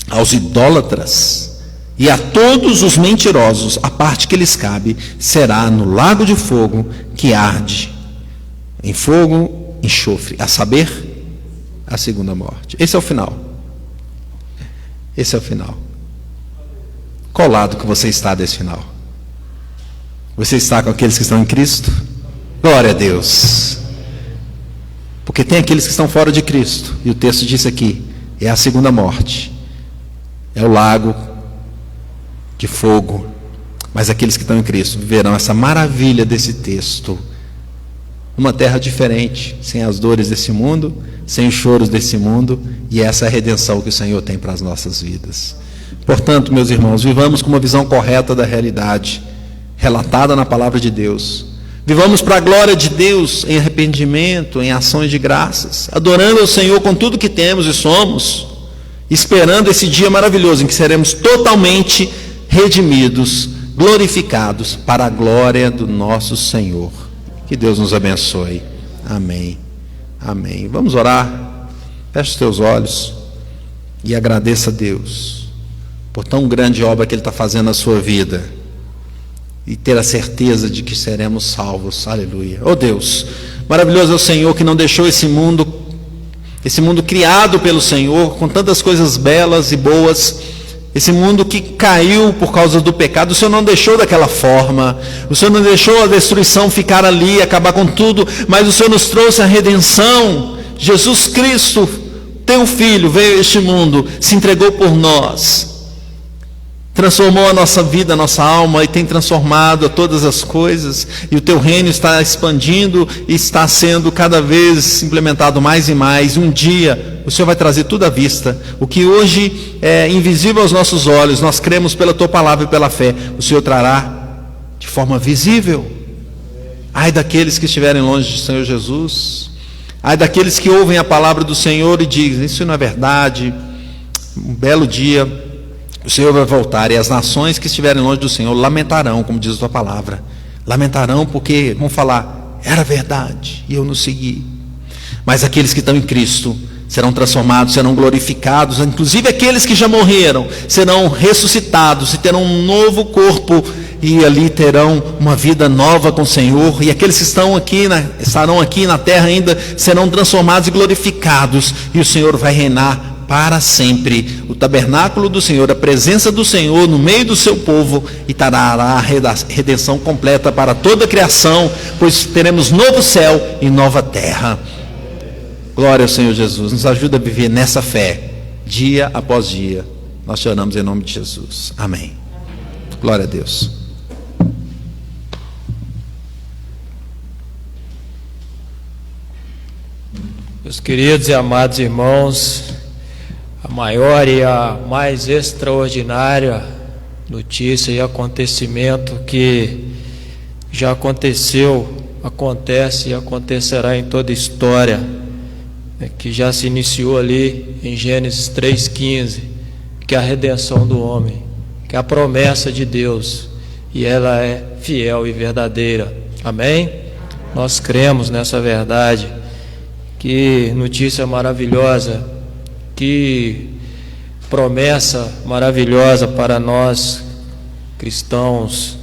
aos idólatras e a todos os mentirosos, a parte que lhes cabe será no lago de fogo que arde em fogo, enxofre, a saber, a segunda morte. Esse é o final. Esse é o final. Qual lado que você está desse final? Você está com aqueles que estão em Cristo? Glória a Deus. Porque tem aqueles que estão fora de Cristo. E o texto diz aqui, é a segunda morte. É o lago de fogo. Mas aqueles que estão em Cristo viverão essa maravilha desse texto. Uma terra diferente, sem as dores desse mundo, sem os choros desse mundo. E essa é a redenção que o Senhor tem para as nossas vidas. Portanto, meus irmãos, vivamos com uma visão correta da realidade, relatada na palavra de Deus. Vivamos para a glória de Deus em arrependimento, em ações de graças, adorando ao Senhor com tudo que temos e somos, esperando esse dia maravilhoso em que seremos totalmente redimidos, glorificados para a glória do nosso Senhor. Que Deus nos abençoe. Amém. Amém. Vamos orar. Feche os teus olhos e agradeça a Deus por tão grande obra que Ele está fazendo na sua vida. E ter a certeza de que seremos salvos. Aleluia. Oh Deus, maravilhoso é o Senhor que não deixou esse mundo criado pelo Senhor, com tantas coisas belas e boas, esse mundo que caiu por causa do pecado. O Senhor não deixou daquela forma, o Senhor não deixou a destruição ficar ali, acabar com tudo, mas o Senhor nos trouxe a redenção. Jesus Cristo, teu Filho, veio a este mundo, se entregou por nós, transformou a nossa vida, a nossa alma, e tem transformado todas as coisas, e o teu reino está expandindo e está sendo cada vez implementado mais e mais. Um dia o Senhor vai trazer tudo à vista. O que hoje é invisível aos nossos olhos, nós cremos pela tua palavra e pela fé, o Senhor trará de forma visível. Ai daqueles que estiverem longe do Senhor Jesus, ai daqueles que ouvem a palavra do Senhor e dizem, isso não é verdade. Um belo dia o Senhor vai voltar, e as nações que estiverem longe do Senhor lamentarão, como diz a tua palavra. Lamentarão porque vão falar, era verdade e eu não segui. Mas aqueles que estão em Cristo serão transformados, serão glorificados. Inclusive aqueles que já morreram serão ressuscitados e terão um novo corpo, e ali terão uma vida nova com o Senhor. E aqueles que estarão aqui na terra ainda serão transformados e glorificados, e o Senhor vai reinar para sempre. O tabernáculo do Senhor, a presença do Senhor no meio do seu povo, e trará a redenção completa para toda a criação, pois teremos novo céu e nova terra. Glória ao Senhor Jesus. Nos ajuda a viver nessa fé, dia após dia. Nós te oramos em nome de Jesus. Amém. Glória a Deus. Meus queridos e amados irmãos, a maior e a mais extraordinária notícia e acontecimento que já aconteceu, acontece e acontecerá em toda a história, que já se iniciou ali em Gênesis 3,15, que é a redenção do homem, que é a promessa de Deus, e ela é fiel e verdadeira. Amém? Nós cremos nessa verdade. Que notícia maravilhosa, que promessa maravilhosa para nós cristãos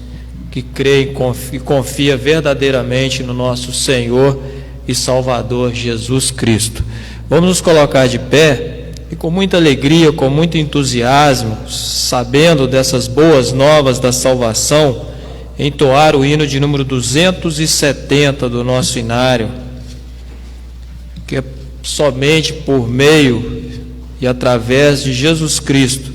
que creem e confia verdadeiramente no nosso Senhor e Salvador Jesus Cristo. Vamos nos colocar de pé e com muita alegria, com muito entusiasmo, sabendo dessas boas novas da salvação, entoar o hino de número 270 do nosso inário, que é somente por meio e através de Jesus Cristo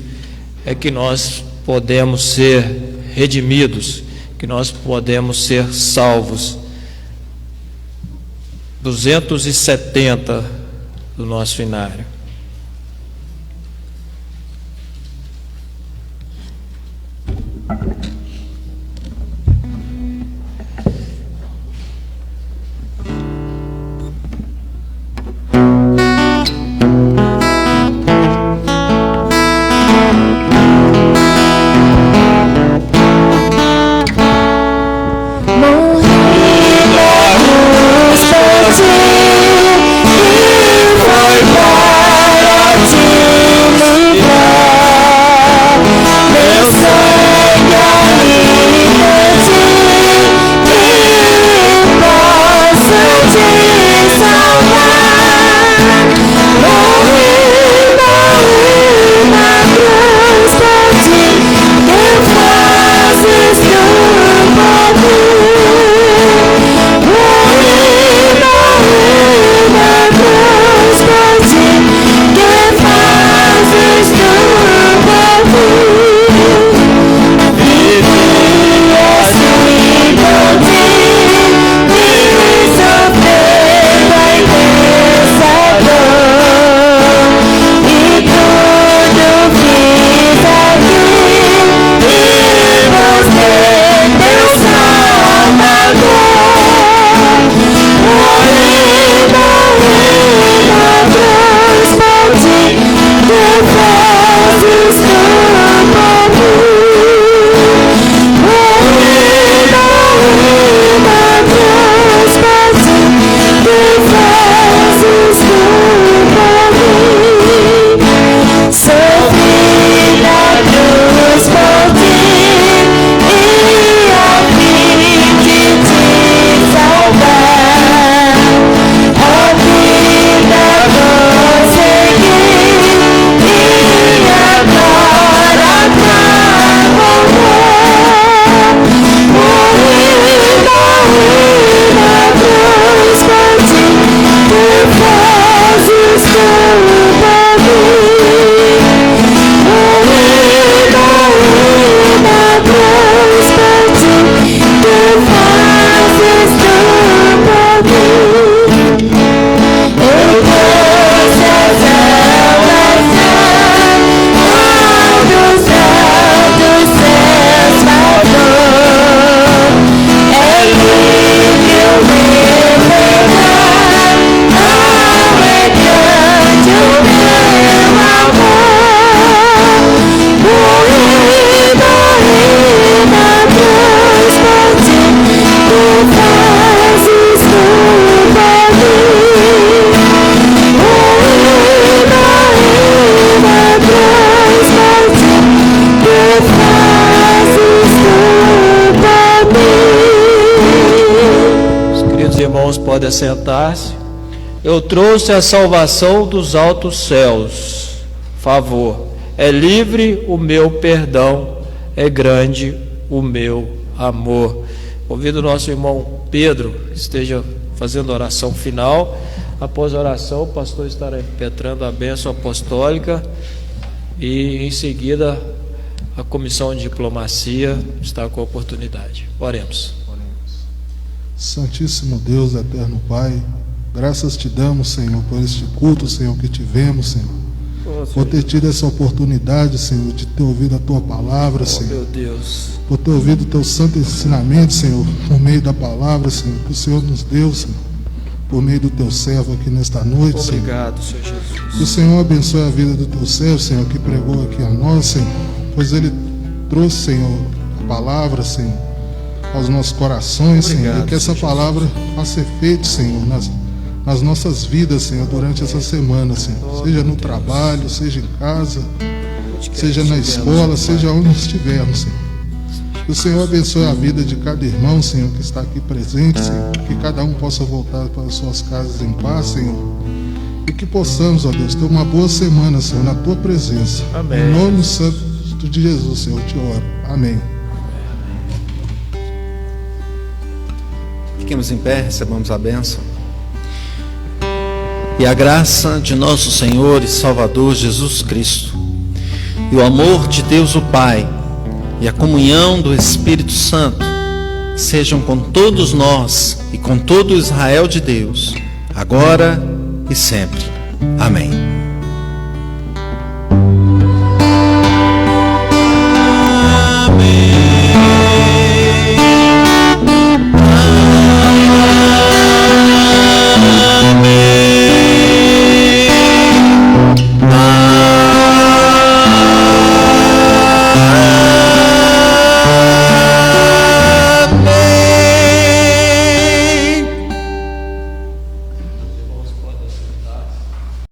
é que nós podemos ser redimidos, que nós podemos ser salvos. 270 do nosso inário. Foi bom. pode assentar-se. Eu trouxe a salvação dos altos céus. Favor, é livre o meu perdão, é grande o meu amor. Convido o nosso irmão Pedro que esteja fazendo a oração final. Após a oração, o pastor estará impetrando a bênção apostólica e em seguida a comissão de diplomacia está com a oportunidade. Oremos. Santíssimo Deus, eterno Pai, graças te damos, Senhor, por este culto, Senhor, que tivemos, Senhor, por ter tido essa oportunidade, Senhor, de ter ouvido a Tua palavra, Senhor, meu Deus, por ter ouvido o Teu santo ensinamento, Senhor, por meio da palavra, Senhor, que o Senhor nos deu, Senhor, por meio do Teu servo aqui nesta noite, Senhor. Obrigado, Senhor Jesus. Que o Senhor abençoe a vida do Teu servo, Senhor, que pregou aqui a nós, Senhor, pois ele trouxe, Senhor, a palavra, Senhor, aos nossos corações, Obrigado, Senhor, e que essa palavra faça efeito, Senhor, nas nossas vidas, Senhor, durante essa semana, Senhor, seja no trabalho, seja em casa, seja na escola, seja onde estivermos, Senhor. Que o Senhor abençoe a vida de cada irmão, Senhor, que está aqui presente, Senhor, que cada um possa voltar para as suas casas em paz, Senhor, e que possamos, ó Deus, ter uma boa semana, Senhor, na Tua presença. Amém. Em nome santo de Jesus, Senhor, eu te oro. Amém. Fiquemos em pé, recebamos a bênção. E a graça de nosso Senhor e Salvador Jesus Cristo, e o amor de Deus o Pai, e a comunhão do Espírito Santo, sejam com todos nós e com todo o Israel de Deus, agora e sempre. Amém.